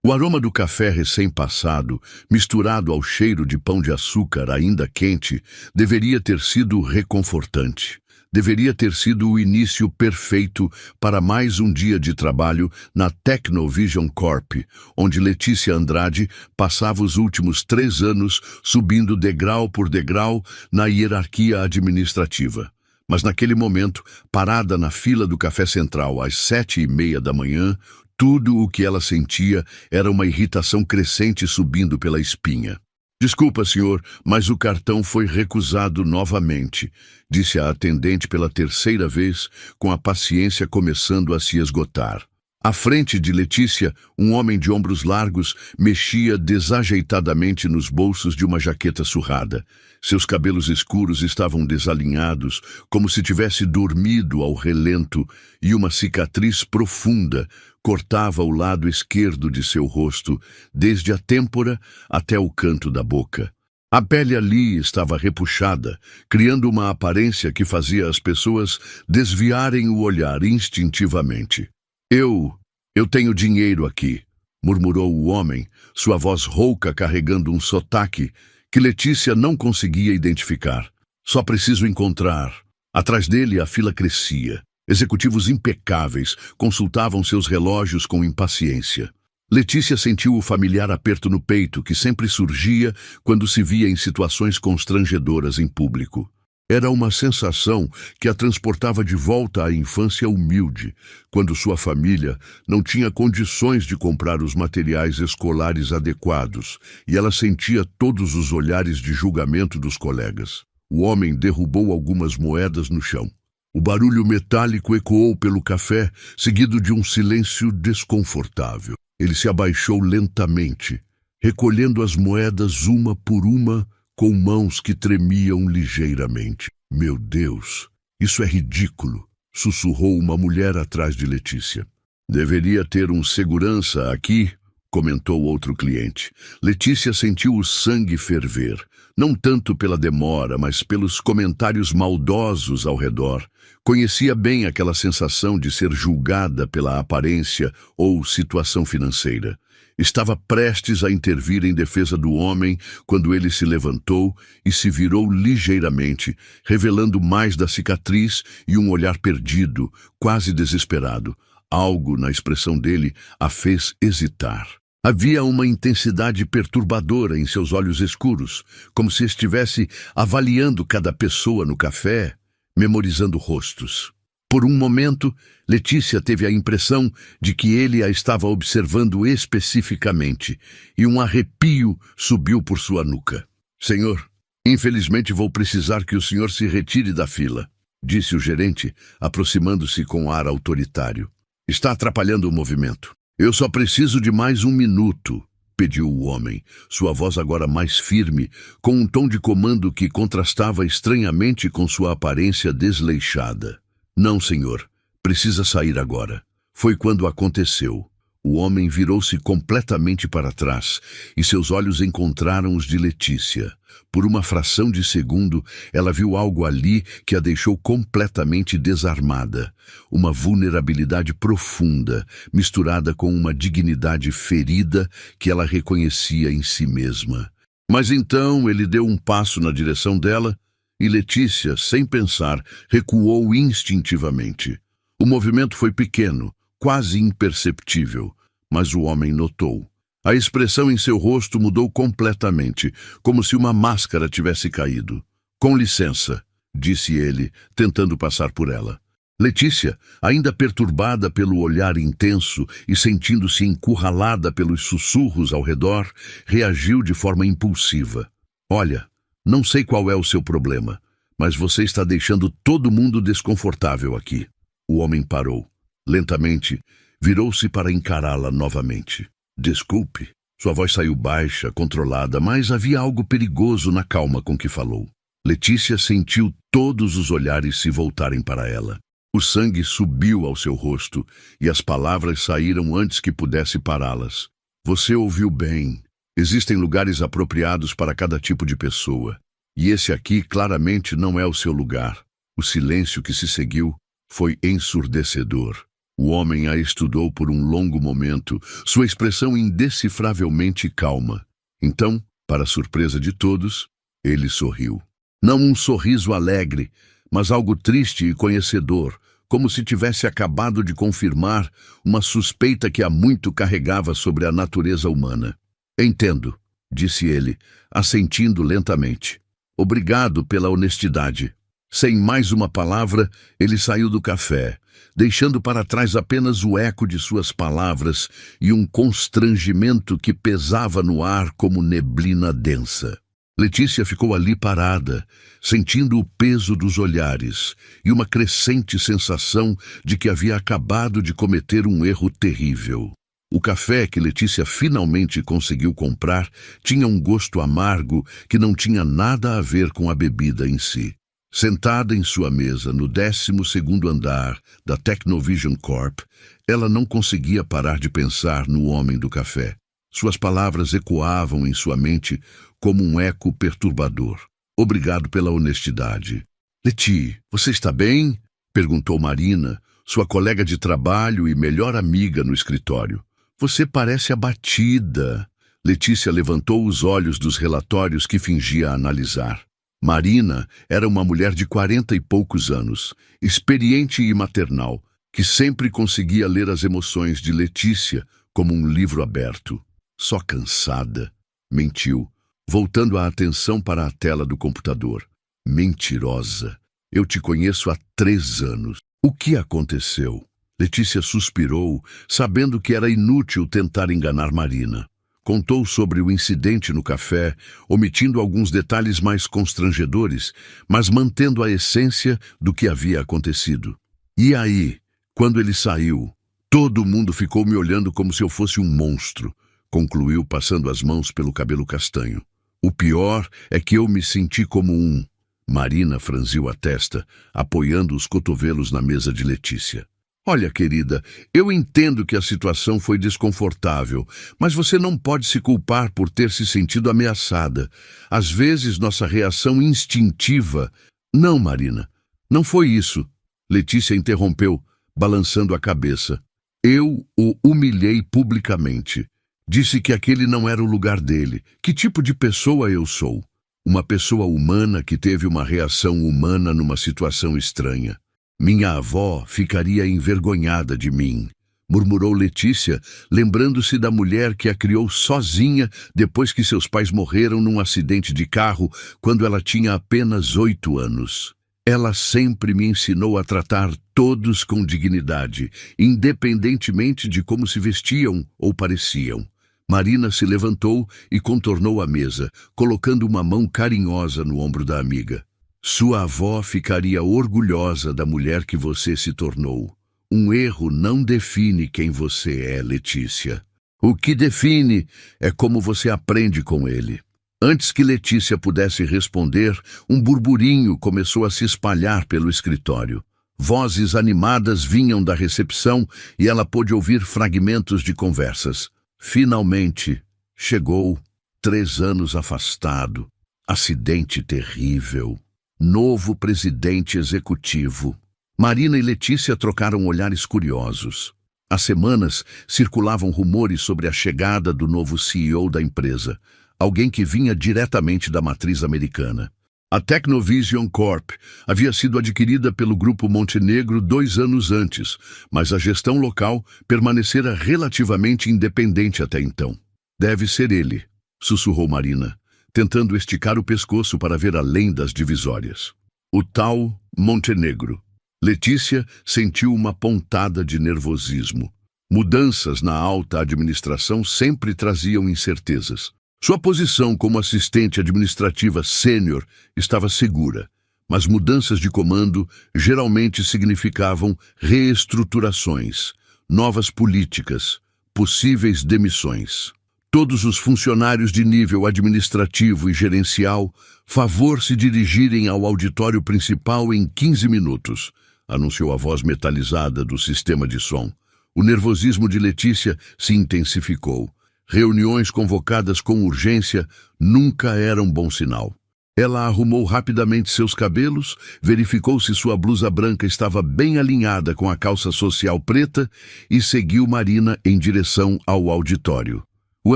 O aroma do café recém-passado, misturado ao cheiro de pão de açúcar ainda quente, deveria ter sido reconfortante. Deveria ter sido o início perfeito para mais um dia de trabalho na Technovision Corp, onde Letícia Andrade passava os últimos 3 anos subindo degrau por degrau na hierarquia administrativa. Mas naquele momento, parada na fila do Café Central às 7h30 da manhã, tudo o que ela sentia era uma irritação crescente subindo pela espinha. "Desculpa, senhor, mas o cartão foi recusado novamente", disse a atendente pela 3ª vez, com a paciência começando a se esgotar. À frente de Letícia, um homem de ombros largos mexia desajeitadamente nos bolsos de uma jaqueta surrada. Seus cabelos escuros estavam desalinhados, como se tivesse dormido ao relento, e uma cicatriz profunda cortava o lado esquerdo de seu rosto, desde a têmpora até o canto da boca. A pele ali estava repuxada, criando uma aparência que fazia as pessoas desviarem o olhar instintivamente. Eu tenho dinheiro aqui", murmurou o homem, sua voz rouca carregando um sotaque que Letícia não conseguia identificar. "Só preciso encontrar." Atrás dele a fila crescia. Executivos impecáveis consultavam seus relógios com impaciência. Letícia sentiu o familiar aperto no peito que sempre surgia quando se via em situações constrangedoras em público. Era uma sensação que a transportava de volta à infância humilde, quando sua família não tinha condições de comprar os materiais escolares adequados, e ela sentia todos os olhares de julgamento dos colegas. O homem derrubou algumas moedas no chão. O barulho metálico ecoou pelo café, seguido de um silêncio desconfortável. Ele se abaixou lentamente, recolhendo as moedas uma por uma, com mãos que tremiam ligeiramente. "Meu Deus, isso é ridículo", sussurrou uma mulher atrás de Letícia. "Deveria ter um segurança aqui", comentou outro cliente. Letícia sentiu o sangue ferver, não tanto pela demora, mas pelos comentários maldosos ao redor. Conhecia bem aquela sensação de ser julgada pela aparência ou situação financeira. Estava prestes a intervir em defesa do homem quando ele se levantou e se virou ligeiramente, revelando mais da cicatriz e um olhar perdido, quase desesperado. Algo na expressão dele a fez hesitar. Havia uma intensidade perturbadora em seus olhos escuros, como se estivesse avaliando cada pessoa no café, memorizando rostos. Por um momento, Letícia teve a impressão de que ele a estava observando especificamente, e um arrepio subiu por sua nuca. "Senhor, infelizmente vou precisar que o senhor se retire da fila", disse o gerente, aproximando-se com ar autoritário. "Está atrapalhando o movimento." "Eu só preciso de mais 1 minuto", pediu o homem, sua voz agora mais firme, com um tom de comando que contrastava estranhamente com sua aparência desleixada. "Não, senhor. Precisa sair agora." Foi quando aconteceu. O homem virou-se completamente para trás e seus olhos encontraram os de Letícia. Por uma fração de segundo, ela viu algo ali que a deixou completamente desarmada. Uma vulnerabilidade profunda, misturada com uma dignidade ferida que ela reconhecia em si mesma. Mas então ele deu um passo na direção dela e Letícia, sem pensar, recuou instintivamente. O movimento foi pequeno, quase imperceptível, mas o homem notou. A expressão em seu rosto mudou completamente, como se uma máscara tivesse caído. "Com licença", disse ele, tentando passar por ela. Letícia, ainda perturbada pelo olhar intenso e sentindo-se encurralada pelos sussurros ao redor, reagiu de forma impulsiva. "Olha, não sei qual é o seu problema, mas você está deixando todo mundo desconfortável aqui." O homem parou. Lentamente, virou-se para encará-la novamente. "Desculpe." Sua voz saiu baixa, controlada, mas havia algo perigoso na calma com que falou. Letícia sentiu todos os olhares se voltarem para ela. O sangue subiu ao seu rosto e as palavras saíram antes que pudesse pará-las. "Você ouviu bem. Existem lugares apropriados para cada tipo de pessoa. E esse aqui claramente não é o seu lugar." O silêncio que se seguiu foi ensurdecedor. O homem a estudou por um longo momento, sua expressão indecifravelmente calma. Então, para surpresa de todos, ele sorriu. Não um sorriso alegre, mas algo triste e conhecedor, como se tivesse acabado de confirmar uma suspeita que há muito carregava sobre a natureza humana. Entendo, disse ele, assentindo lentamente. Obrigado pela honestidade. Sem mais uma palavra, ele saiu do café, deixando para trás apenas o eco de suas palavras e um constrangimento que pesava no ar como neblina densa. Letícia ficou ali parada, sentindo o peso dos olhares e uma crescente sensação de que havia acabado de cometer um erro terrível. O café que Letícia finalmente conseguiu comprar tinha um gosto amargo que não tinha nada a ver com a bebida em si. Sentada em sua mesa no 12º andar da Technovision Corp, ela não conseguia parar de pensar no homem do café. Suas palavras ecoavam em sua mente como um eco perturbador. Obrigado pela honestidade. Leti, você está bem? Perguntou Marina, sua colega de trabalho e melhor amiga no escritório. Você parece abatida. Letícia levantou os olhos dos relatórios que fingia analisar. Marina era uma mulher de 40 e poucos anos, experiente e maternal, que sempre conseguia ler as emoções de Letícia como um livro aberto. Só cansada, mentiu, voltando a atenção para a tela do computador. Mentirosa. Eu te conheço há 3 anos. O que aconteceu? Letícia suspirou, sabendo que era inútil tentar enganar Marina. Contou sobre o incidente no café, omitindo alguns detalhes mais constrangedores, mas mantendo a essência do que havia acontecido. E aí, quando ele saiu, todo mundo ficou me olhando como se eu fosse um monstro, concluiu passando as mãos pelo cabelo castanho. O pior é que eu me senti como um... Marina franziu a testa, apoiando os cotovelos na mesa de Letícia. Olha, querida, eu entendo que a situação foi desconfortável, mas você não pode se culpar por ter se sentido ameaçada. Às vezes, nossa reação instintiva... Não, Marina, não foi isso. Letícia interrompeu, balançando a cabeça. Eu o humilhei publicamente. Disse que aquele não era o lugar dele. Que tipo de pessoa eu sou? Uma pessoa humana que teve uma reação humana numa situação estranha. Minha avó ficaria envergonhada de mim, murmurou Letícia, lembrando-se da mulher que a criou sozinha depois que seus pais morreram num acidente de carro quando ela tinha apenas 8 anos. Ela sempre me ensinou a tratar todos com dignidade, independentemente de como se vestiam ou pareciam. Marina se levantou e contornou a mesa, colocando uma mão carinhosa no ombro da amiga. Sua avó ficaria orgulhosa da mulher que você se tornou. Um erro não define quem você é, Letícia. O que define é como você aprende com ele. Antes que Letícia pudesse responder, um burburinho começou a se espalhar pelo escritório. Vozes animadas vinham da recepção e ela pôde ouvir fragmentos de conversas. Finalmente, chegou, 3 anos afastado. Acidente terrível. Novo presidente executivo. Marina e Letícia trocaram olhares curiosos. Há semanas circulavam rumores sobre a chegada do novo CEO da empresa, alguém que vinha diretamente da matriz americana. A Technovision Corp havia sido adquirida pelo Grupo Montenegro 2 anos antes, mas a gestão local permanecera relativamente independente até então. Deve ser ele, sussurrou Marina, tentando esticar o pescoço para ver além das divisórias. O tal Montenegro. Letícia sentiu uma pontada de nervosismo. Mudanças na alta administração sempre traziam incertezas. Sua posição como assistente administrativa sênior estava segura, mas mudanças de comando geralmente significavam reestruturações, novas políticas, possíveis demissões. Todos os funcionários de nível administrativo e gerencial, favor se dirigirem ao auditório principal em 15 minutos, anunciou a voz metalizada do sistema de som. O nervosismo de Letícia se intensificou. Reuniões convocadas com urgência nunca eram bom sinal. Ela arrumou rapidamente seus cabelos, verificou se sua blusa branca estava bem alinhada com a calça social preta e seguiu Marina em direção ao auditório. O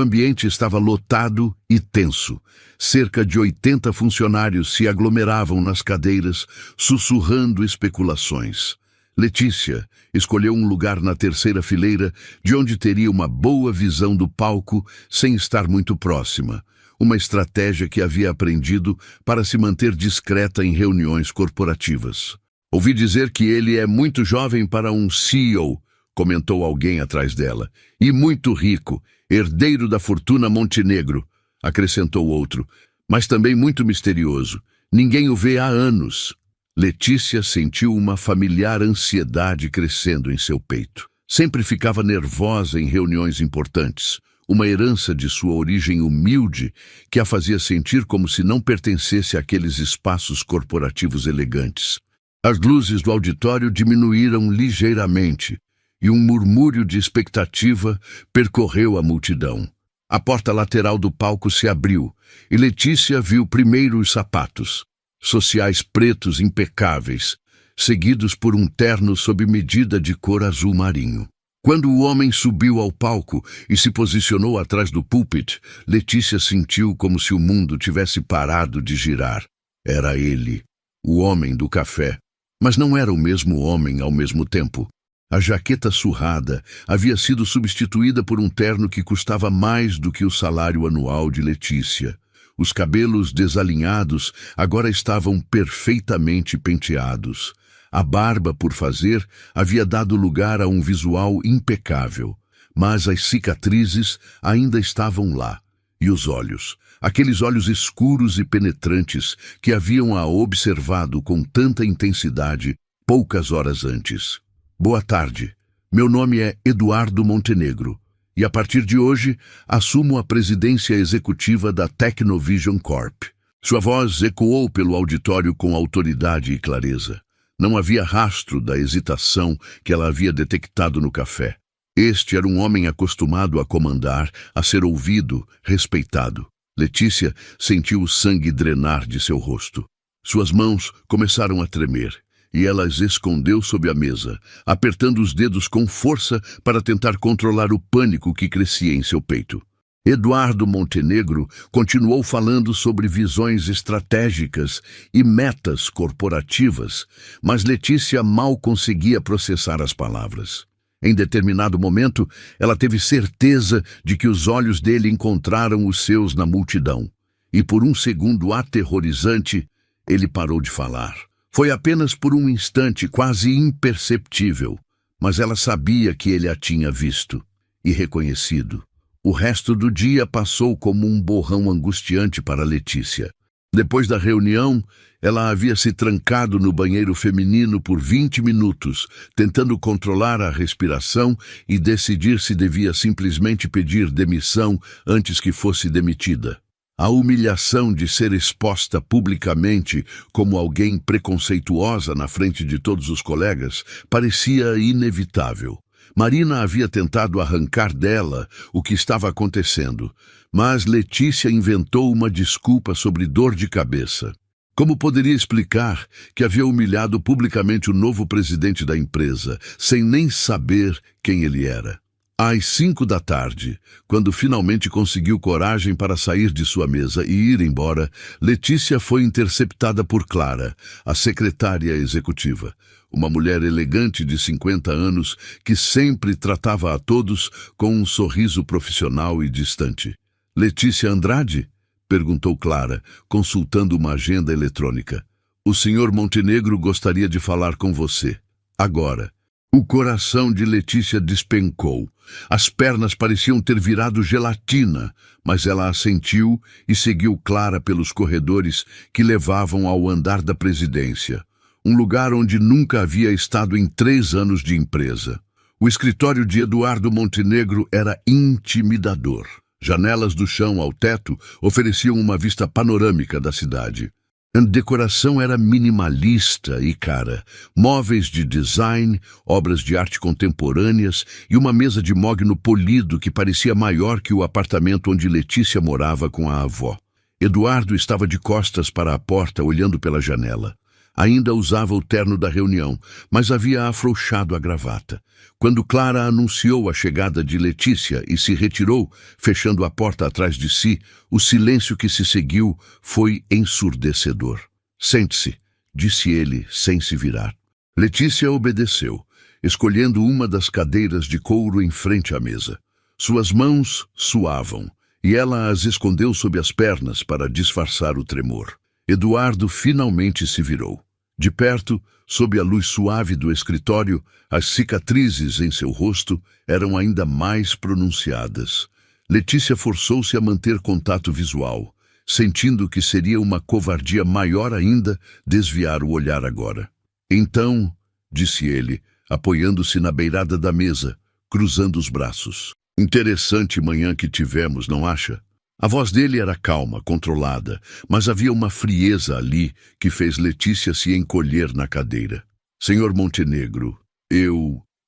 ambiente estava lotado e tenso. Cerca de 80 funcionários se aglomeravam nas cadeiras, sussurrando especulações. Letícia escolheu um lugar na terceira fileira, de onde teria uma boa visão do palco sem estar muito próxima. Uma estratégia que havia aprendido para se manter discreta em reuniões corporativas. Ouvi dizer que ele é muito jovem para um CEO, comentou alguém atrás dela, e muito rico, herdeiro da fortuna Montenegro, acrescentou outro, mas também muito misterioso. Ninguém o vê há anos. Letícia sentiu uma familiar ansiedade crescendo em seu peito. Sempre ficava nervosa em reuniões importantes. Uma herança de sua origem humilde que a fazia sentir como se não pertencesse àqueles espaços corporativos elegantes. As luzes do auditório diminuíram ligeiramente e um murmúrio de expectativa percorreu a multidão. A porta lateral do palco se abriu e Letícia viu primeiro os sapatos, sociais pretos impecáveis, seguidos por um terno sob medida de cor azul marinho. Quando o homem subiu ao palco e se posicionou atrás do púlpite, Letícia sentiu como se o mundo tivesse parado de girar. Era ele, o homem do café, mas não era o mesmo homem ao mesmo tempo. A jaqueta surrada havia sido substituída por um terno que custava mais do que o salário anual de Letícia. Os cabelos desalinhados agora estavam perfeitamente penteados. A barba por fazer havia dado lugar a um visual impecável, mas as cicatrizes ainda estavam lá. E os olhos, aqueles olhos escuros e penetrantes que haviam-a observado com tanta intensidade poucas horas antes. Boa tarde, meu nome é Eduardo Montenegro e a partir de hoje assumo a presidência executiva da Technovision Corp. Sua voz ecoou pelo auditório com autoridade e clareza. Não havia rastro da hesitação que ela havia detectado no café. Este era um homem acostumado a comandar, a ser ouvido, respeitado. Letícia sentiu o sangue drenar de seu rosto. Suas mãos começaram a tremer, e ela as escondeu sob a mesa, apertando os dedos com força para tentar controlar o pânico que crescia em seu peito. Eduardo Montenegro continuou falando sobre visões estratégicas e metas corporativas, mas Letícia mal conseguia processar as palavras. Em determinado momento, ela teve certeza de que os olhos dele encontraram os seus na multidão. E por um segundo aterrorizante, ele parou de falar. Foi apenas por um instante quase imperceptível, mas ela sabia que ele a tinha visto e reconhecido. O resto do dia passou como um borrão angustiante para Letícia. Depois da reunião, ela havia se trancado no banheiro feminino por 20 minutos, tentando controlar a respiração e decidir se devia simplesmente pedir demissão antes que fosse demitida. A humilhação de ser exposta publicamente como alguém preconceituosa na frente de todos os colegas parecia inevitável. Marina havia tentado arrancar dela o que estava acontecendo, mas Letícia inventou uma desculpa sobre dor de cabeça. Como poderia explicar que havia humilhado publicamente o novo presidente da empresa, sem nem saber quem ele era? Às 5 da tarde, quando finalmente conseguiu coragem para sair de sua mesa e ir embora, Letícia foi interceptada por Clara, a secretária executiva. Uma mulher elegante de 50 anos que sempre tratava a todos com um sorriso profissional e distante. Letícia Andrade? Perguntou Clara, consultando uma agenda eletrônica. O senhor Montenegro gostaria de falar com você. Agora. O coração de Letícia despencou. As pernas pareciam ter virado gelatina, mas ela assentiu e seguiu Clara pelos corredores que levavam ao andar da presidência. Um lugar onde nunca havia estado em 3 anos de empresa. O escritório de Eduardo Montenegro era intimidador. Janelas do chão ao teto ofereciam uma vista panorâmica da cidade. A decoração era minimalista e cara. Móveis de design, obras de arte contemporâneas e uma mesa de mogno polido que parecia maior que o apartamento onde Letícia morava com a avó. Eduardo estava de costas para a porta, olhando pela janela. Ainda usava o terno da reunião, mas havia afrouxado a gravata. Quando Clara anunciou a chegada de Letícia e se retirou, fechando a porta atrás de si, o silêncio que se seguiu foi ensurdecedor. "Sente-se", disse ele, sem se virar. Letícia obedeceu, escolhendo uma das cadeiras de couro em frente à mesa. Suas mãos suavam, e ela as escondeu sob as pernas para disfarçar o tremor. Eduardo finalmente se virou. De perto, sob a luz suave do escritório, as cicatrizes em seu rosto eram ainda mais pronunciadas. Letícia forçou-se a manter contato visual, sentindo que seria uma covardia maior ainda desviar o olhar agora. "Então", disse ele, apoiando-se na beirada da mesa, cruzando os braços. "Interessante manhã que tivemos, não acha?" A voz dele era calma, controlada, mas havia uma frieza ali que fez Letícia se encolher na cadeira. "Senhor Montenegro,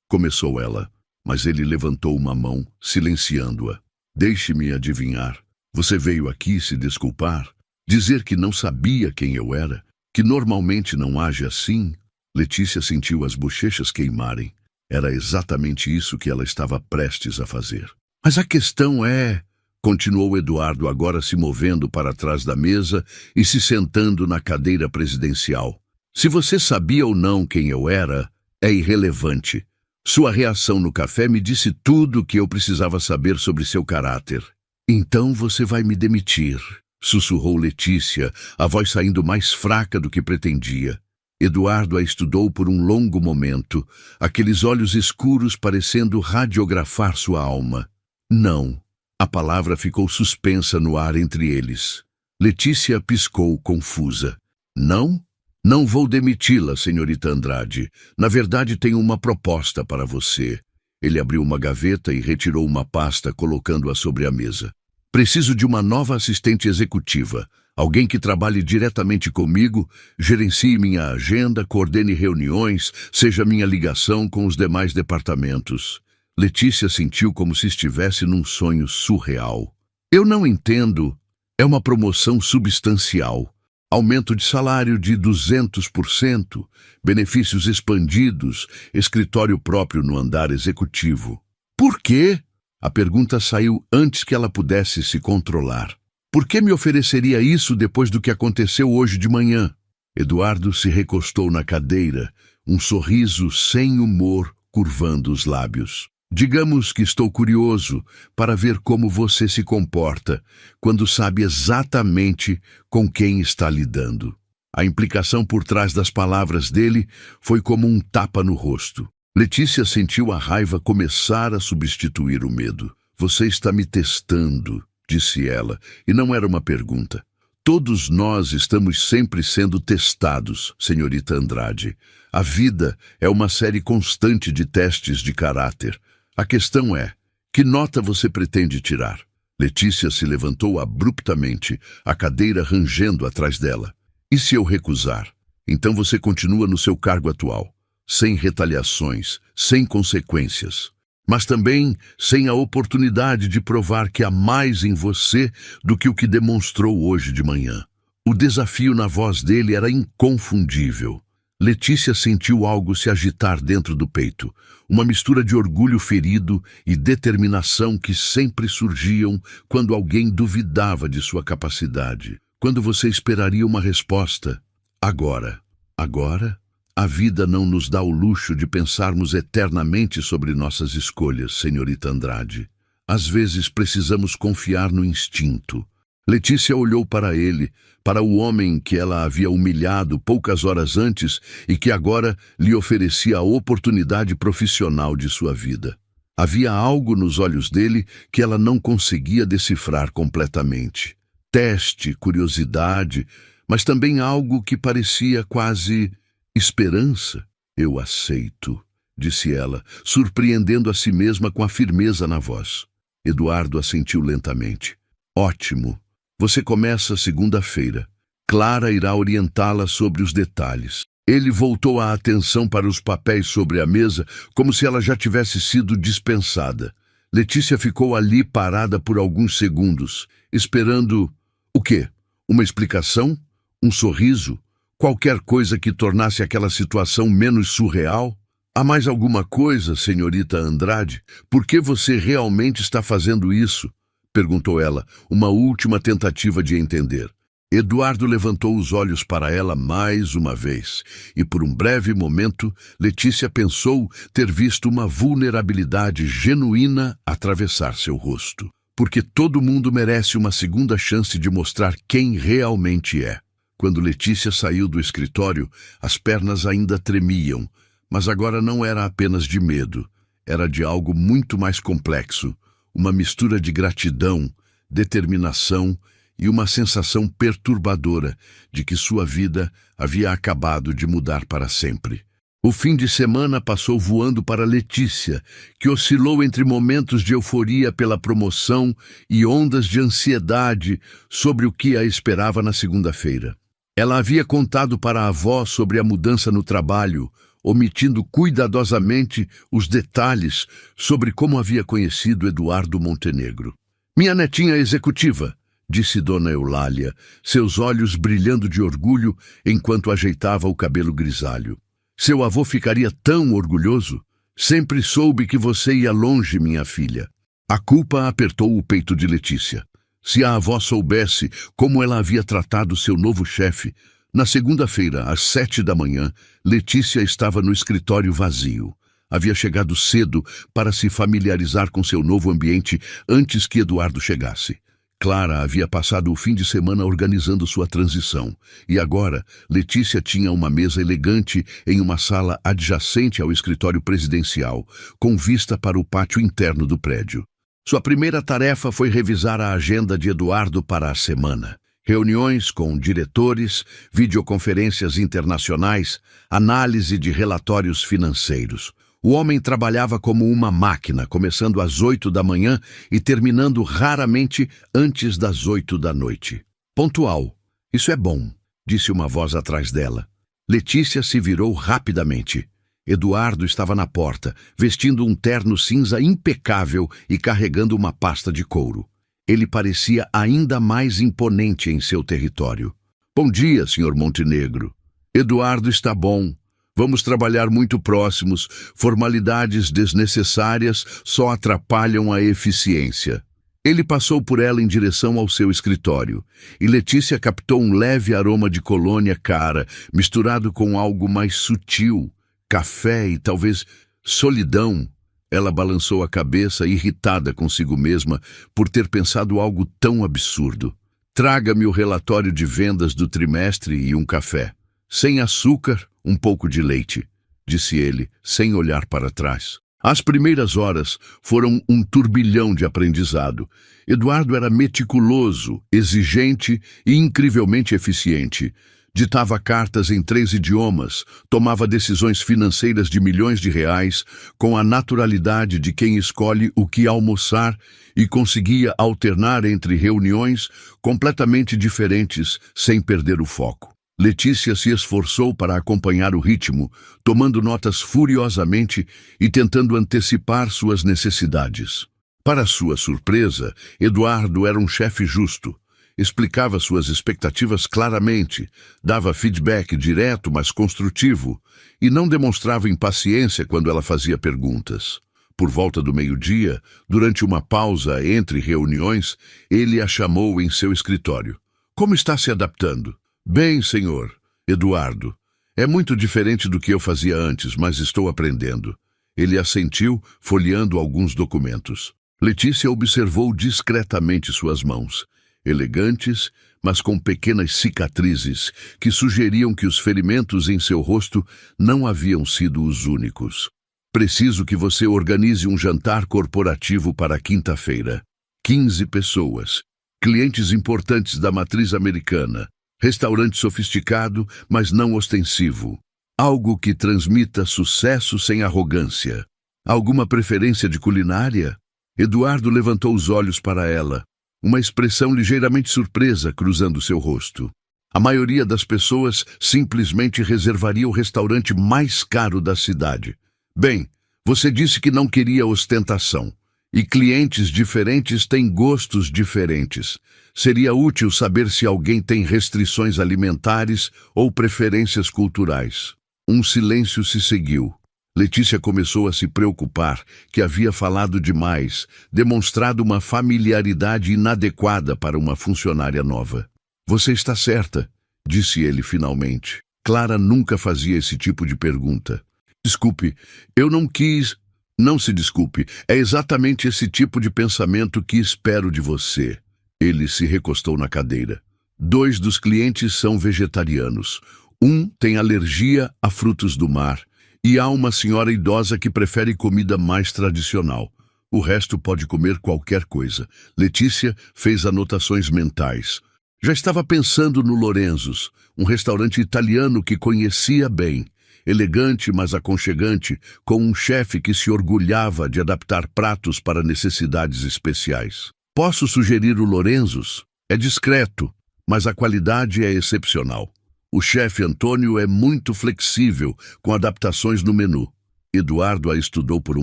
começou ela, mas ele levantou uma mão, silenciando-a. "Deixe-me adivinhar. Você veio aqui se desculpar? Dizer que não sabia quem eu era? Que normalmente não age assim?" Letícia sentiu as bochechas queimarem. Era exatamente isso que ela estava prestes a fazer. "Mas a questão é..." continuou Eduardo, agora se movendo para trás da mesa e se sentando na cadeira presidencial. "Se você sabia ou não quem eu era, é irrelevante. Sua reação no café me disse tudo o que eu precisava saber sobre seu caráter." "Então você vai me demitir", sussurrou Letícia, a voz saindo mais fraca do que pretendia. Eduardo a estudou por um longo momento, aqueles olhos escuros parecendo radiografar sua alma. "Não." A palavra ficou suspensa no ar entre eles. Letícia piscou, confusa. "Não? Não vou demiti-la, senhorita Andrade. Na verdade, tenho uma proposta para você." Ele abriu uma gaveta e retirou uma pasta, colocando-a sobre a mesa. "Preciso de uma nova assistente executiva. Alguém que trabalhe diretamente comigo, gerencie minha agenda, coordene reuniões, seja minha ligação com os demais departamentos." Letícia sentiu como se estivesse num sonho surreal. "Eu não entendo." "É uma promoção substancial. Aumento de salário de 200%, benefícios expandidos, escritório próprio no andar executivo." "Por quê?" A pergunta saiu antes que ela pudesse se controlar. "Por que me ofereceria isso depois do que aconteceu hoje de manhã?" Eduardo se recostou na cadeira, um sorriso sem humor curvando os lábios. "Digamos que estou curioso para ver como você se comporta quando sabe exatamente com quem está lidando." A implicação por trás das palavras dele foi como um tapa no rosto. Letícia sentiu a raiva começar a substituir o medo. "Você está me testando", disse ela, e não era uma pergunta. "Todos nós estamos sempre sendo testados, senhorita Andrade. A vida é uma série constante de testes de caráter. A questão é, que nota você pretende tirar?" Letícia se levantou abruptamente, a cadeira rangendo atrás dela. "E se eu recusar? Então você continua no seu cargo atual, sem retaliações, sem consequências, mas também sem a oportunidade de provar que há mais em você do que o que demonstrou hoje de manhã." O desafio na voz dele era inconfundível. Letícia sentiu algo se agitar dentro do peito, uma mistura de orgulho ferido e determinação que sempre surgiam quando alguém duvidava de sua capacidade. Quando você esperaria uma resposta? Agora. Agora? A vida não nos dá o luxo de pensarmos eternamente sobre nossas escolhas, senhorita Andrade. Às vezes precisamos confiar no instinto. Letícia olhou para ele, para o homem que ela havia humilhado poucas horas antes e que agora lhe oferecia a oportunidade profissional de sua vida. Havia algo nos olhos dele que ela não conseguia decifrar completamente. Teste, curiosidade, mas também algo que parecia quase esperança. "Eu aceito", disse ela, surpreendendo a si mesma com a firmeza na voz. Eduardo assentiu lentamente. "Ótimo. Você começa segunda-feira. Clara irá orientá-la sobre os detalhes." Ele voltou a atenção para os papéis sobre a mesa, como se ela já tivesse sido dispensada. Letícia ficou ali parada por alguns segundos, esperando... O quê? Uma explicação? Um sorriso? Qualquer coisa que tornasse aquela situação menos surreal? Há mais alguma coisa, senhorita Andrade? Por que você realmente está fazendo isso? Perguntou ela, uma última tentativa de entender. Eduardo levantou os olhos para ela mais uma vez, e por um breve momento, Letícia pensou ter visto uma vulnerabilidade genuína atravessar seu rosto. Porque todo mundo merece uma segunda chance de mostrar quem realmente é. Quando Letícia saiu do escritório, as pernas ainda tremiam, mas agora não era apenas de medo, era de algo muito mais complexo, uma mistura de gratidão, determinação e uma sensação perturbadora de que sua vida havia acabado de mudar para sempre. O fim de semana passou voando para Letícia, que oscilou entre momentos de euforia pela promoção e ondas de ansiedade sobre o que a esperava na segunda-feira. Ela havia contado para a avó sobre a mudança no trabalho, omitindo cuidadosamente os detalhes sobre como havia conhecido Eduardo Montenegro. "Minha netinha executiva", disse Dona Eulália, seus olhos brilhando de orgulho enquanto ajeitava o cabelo grisalho. "Seu avô ficaria tão orgulhoso. Sempre soube que você ia longe, minha filha." A culpa apertou o peito de Letícia. Se a avó soubesse como ela havia tratado seu novo chefe, na segunda-feira, às 7 da manhã, Letícia estava no escritório vazio. Havia chegado cedo para se familiarizar com seu novo ambiente antes que Eduardo chegasse. Clara havia passado o fim de semana organizando sua transição, e agora Letícia tinha uma mesa elegante em uma sala adjacente ao escritório presidencial, com vista para o pátio interno do prédio. Sua primeira tarefa foi revisar a agenda de Eduardo para a semana. Reuniões com diretores, videoconferências internacionais, análise de relatórios financeiros. O homem trabalhava como uma máquina, começando às 8 da manhã e terminando raramente antes das 8 da noite. Pontual. "Isso é bom", disse uma voz atrás dela. Letícia se virou rapidamente. Eduardo estava na porta, vestindo um terno cinza impecável e carregando uma pasta de couro. Ele parecia ainda mais imponente em seu território. "Bom dia, Sr. Montenegro. Eduardo está bom. Vamos trabalhar muito próximos. Formalidades desnecessárias só atrapalham a eficiência." Ele passou por ela em direção ao seu escritório, e Letícia captou um leve aroma de colônia cara, misturado com algo mais sutil, café e talvez solidão. Ela balançou a cabeça, irritada consigo mesma por ter pensado algo tão absurdo. "Traga-me o relatório de vendas do trimestre e um café. Sem açúcar, um pouco de leite", disse ele, sem olhar para trás. As primeiras horas foram um turbilhão de aprendizado. Eduardo era meticuloso, exigente e incrivelmente eficiente. Ditava cartas em 3 idiomas, tomava decisões financeiras de milhões de reais, com a naturalidade de quem escolhe o que almoçar e conseguia alternar entre reuniões completamente diferentes sem perder o foco. Letícia se esforçou para acompanhar o ritmo, tomando notas furiosamente e tentando antecipar suas necessidades. Para sua surpresa, Eduardo era um chefe justo. Explicava suas expectativas claramente, dava feedback direto, mas construtivo, e não demonstrava impaciência quando ela fazia perguntas. Por volta do meio-dia, durante uma pausa entre reuniões, ele a chamou em seu escritório. "Como está se adaptando?" "Bem, senhor, Eduardo. É muito diferente do que eu fazia antes, mas estou aprendendo." Ele assentiu, folheando alguns documentos. Letícia observou discretamente suas mãos, elegantes, mas com pequenas cicatrizes que sugeriam que os ferimentos em seu rosto não haviam sido os únicos. "Preciso que você organize um jantar corporativo para quinta-feira. 15 pessoas, clientes importantes da matriz americana, restaurante sofisticado, mas não ostensivo. Algo que transmita sucesso sem arrogância. Alguma preferência de culinária?" Eduardo levantou os olhos para ela, uma expressão ligeiramente surpresa cruzando seu rosto. A maioria das pessoas simplesmente reservaria o restaurante mais caro da cidade. "Bem, você disse que não queria ostentação. E clientes diferentes têm gostos diferentes. Seria útil saber se alguém tem restrições alimentares ou preferências culturais. Um silêncio se seguiu. Letícia começou a se preocupar que havia falado demais, demonstrado uma familiaridade inadequada para uma funcionária nova. Você está certa, disse ele finalmente. Clara nunca fazia esse tipo de pergunta. Desculpe, eu não quis... Não se desculpe, é exatamente esse tipo de pensamento que espero de você. Ele se recostou na cadeira. 2 dos clientes são vegetarianos. Um tem alergia a frutos do mar. E há uma senhora idosa que prefere comida mais tradicional. O resto pode comer qualquer coisa. Letícia fez anotações mentais. Já estava pensando no Lorenzo's, um restaurante italiano que conhecia bem. Elegante, mas aconchegante, com um chefe que se orgulhava de adaptar pratos para necessidades especiais. Posso sugerir o Lorenzo's? É discreto, mas a qualidade é excepcional. O chefe Antônio é muito flexível, com adaptações no menu. Eduardo a estudou por um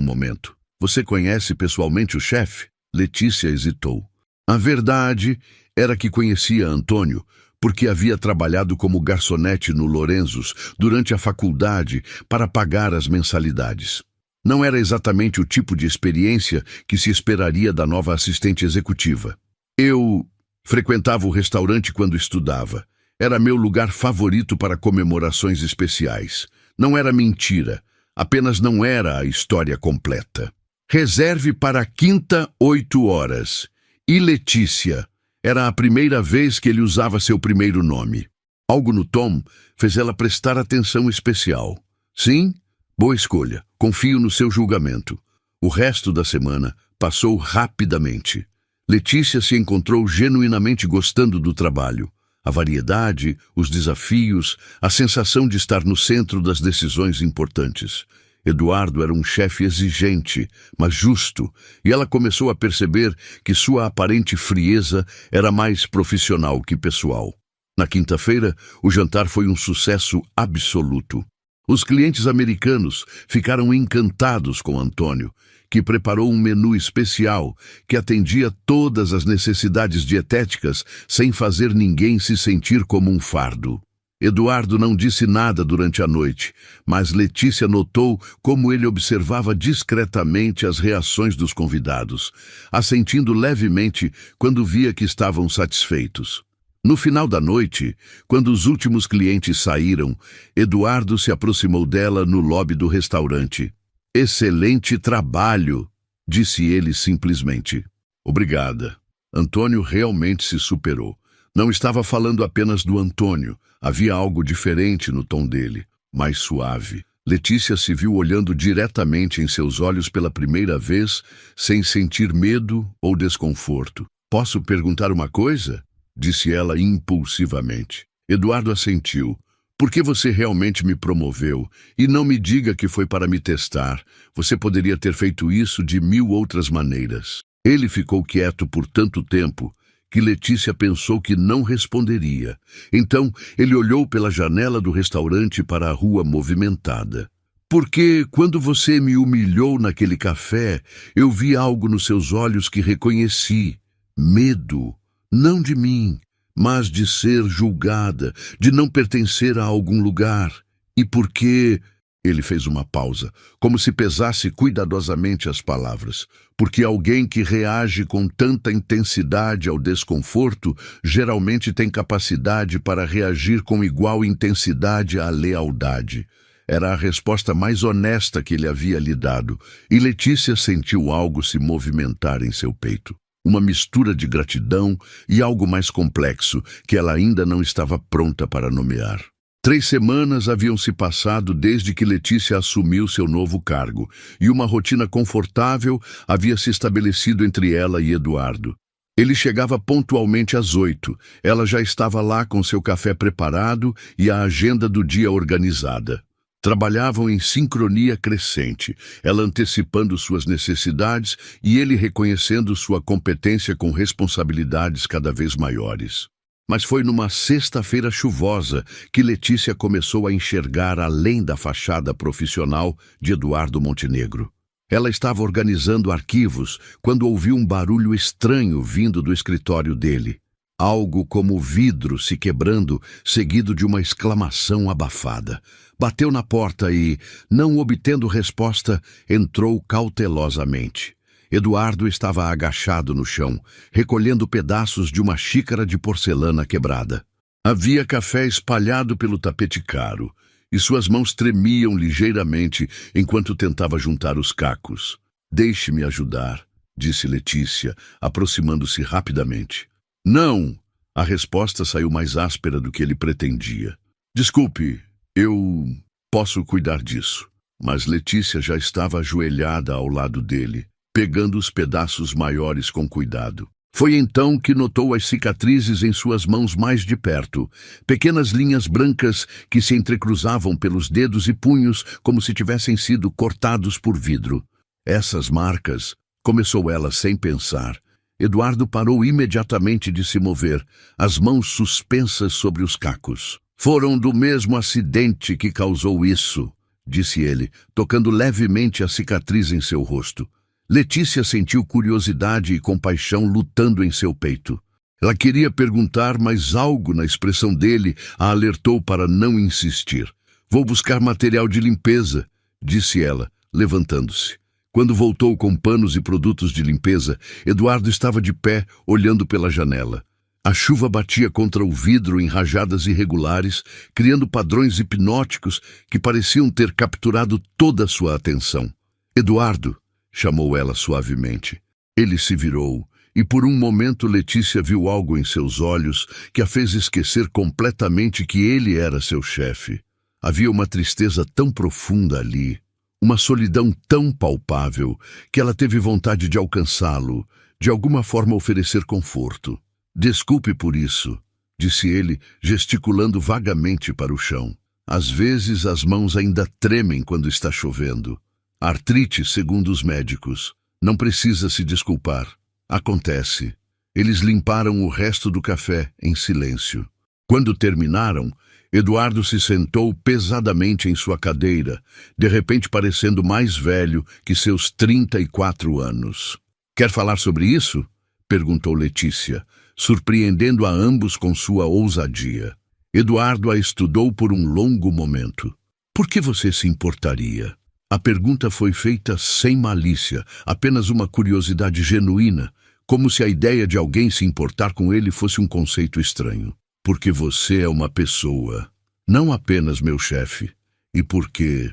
momento. Você conhece pessoalmente o chefe? Letícia hesitou. A verdade era que conhecia Antônio, porque havia trabalhado como garçonete no Lorenzo's durante a faculdade para pagar as mensalidades. Não era exatamente o tipo de experiência que se esperaria da nova assistente executiva. Eu frequentava o restaurante quando estudava. Era meu lugar favorito para comemorações especiais. Não era mentira, apenas não era a história completa. Reserve para quinta, 8 horas. E Letícia... Era a primeira vez que ele usava seu primeiro nome. Algo no tom fez ela prestar atenção especial. Sim, boa escolha. Confio no seu julgamento. O resto da semana passou rapidamente. Letícia se encontrou genuinamente gostando do trabalho. A variedade, os desafios, a sensação de estar no centro das decisões importantes. Eduardo era um chefe exigente, mas justo, e ela começou a perceber que sua aparente frieza era mais profissional que pessoal. Na quinta-feira, o jantar foi um sucesso absoluto. Os clientes americanos ficaram encantados com Antônio, que preparou um menu especial que atendia todas as necessidades dietéticas sem fazer ninguém se sentir como um fardo. Eduardo não disse nada durante a noite, mas Letícia notou como ele observava discretamente as reações dos convidados, assentindo levemente quando via que estavam satisfeitos. No final da noite, quando os últimos clientes saíram, Eduardo se aproximou dela no lobby do restaurante. "Excelente trabalho", disse ele simplesmente. "Obrigada." Antônio realmente se superou. Não estava falando apenas do Antônio. Havia algo diferente no tom dele, mais suave. Letícia se viu olhando diretamente em seus olhos pela primeira vez, sem sentir medo ou desconforto. "Posso perguntar uma coisa?" disse ela impulsivamente. Eduardo assentiu. "Por que você realmente me promoveu? E não me diga que foi para me testar. Você poderia ter feito isso de 1000 outras maneiras." Ele ficou quieto por tanto tempo que Letícia pensou que não responderia. Então, ele olhou pela janela do restaurante para a rua movimentada. "Porque, quando você me humilhou naquele café, eu vi algo nos seus olhos que reconheci. Medo. Não de mim, mas de ser julgada, de não pertencer a algum lugar. E porque..." Ele fez uma pausa, como se pesasse cuidadosamente as palavras. "Porque alguém que reage com tanta intensidade ao desconforto geralmente tem capacidade para reagir com igual intensidade à lealdade." Era a resposta mais honesta que ele havia lhe dado, e Letícia sentiu algo se movimentar em seu peito. Uma mistura de gratidão e algo mais complexo que ela ainda não estava pronta para nomear. 3 semanas haviam se passado desde que Letícia assumiu seu novo cargo, e uma rotina confortável havia se estabelecido entre ela e Eduardo. Ele chegava pontualmente às 8. Ela já estava lá com seu café preparado e a agenda do dia organizada. Trabalhavam em sincronia crescente, ela antecipando suas necessidades e ele reconhecendo sua competência com responsabilidades cada vez maiores. Mas foi numa sexta-feira chuvosa que Letícia começou a enxergar além da fachada profissional de Eduardo Montenegro. Ela estava organizando arquivos quando ouviu um barulho estranho vindo do escritório dele. Algo como vidro se quebrando, seguido de uma exclamação abafada. Bateu na porta e, não obtendo resposta, entrou cautelosamente. Eduardo estava agachado no chão, recolhendo pedaços de uma xícara de porcelana quebrada. Havia café espalhado pelo tapete caro, e suas mãos tremiam ligeiramente enquanto tentava juntar os cacos. "Deixe-me ajudar", disse Letícia, aproximando-se rapidamente. "Não!" A resposta saiu mais áspera do que ele pretendia. "Desculpe, eu posso cuidar disso." Mas Letícia já estava ajoelhada ao lado dele, pegando os pedaços maiores com cuidado. Foi então que notou as cicatrizes em suas mãos mais de perto, pequenas linhas brancas que se entrecruzavam pelos dedos e punhos como se tivessem sido cortados por vidro. "Essas marcas", começou ela sem pensar. Eduardo parou imediatamente de se mover, as mãos suspensas sobre os cacos. "Foram do mesmo acidente que causou isso", disse ele, tocando levemente a cicatriz em seu rosto. Letícia sentiu curiosidade e compaixão lutando em seu peito. Ela queria perguntar, mas algo na expressão dele a alertou para não insistir. "Vou buscar material de limpeza", disse ela, levantando-se. Quando voltou com panos e produtos de limpeza, Eduardo estava de pé, olhando pela janela. A chuva batia contra o vidro em rajadas irregulares, criando padrões hipnóticos que pareciam ter capturado toda a sua atenção. "Eduardo", chamou ela suavemente. Ele se virou, e por um momento Letícia viu algo em seus olhos que a fez esquecer completamente que ele era seu chefe. Havia uma tristeza tão profunda ali, uma solidão tão palpável, que ela teve vontade de alcançá-lo, de alguma forma oferecer conforto. "Desculpe por isso", disse ele, gesticulando vagamente para o chão. "Às vezes as mãos ainda tremem quando está chovendo. Artrite, segundo os médicos. Não precisa se desculpar. Acontece." Eles limparam o resto do café em silêncio. Quando terminaram, Eduardo se sentou pesadamente em sua cadeira, de repente parecendo mais velho que seus 34 anos. "Quer falar sobre isso?" perguntou Letícia, surpreendendo a ambos com sua ousadia. Eduardo a estudou por um longo momento. "Por que você se importaria?" A pergunta foi feita sem malícia, apenas uma curiosidade genuína, como se a ideia de alguém se importar com ele fosse um conceito estranho. "Porque você é uma pessoa, não apenas meu chefe. E porque..."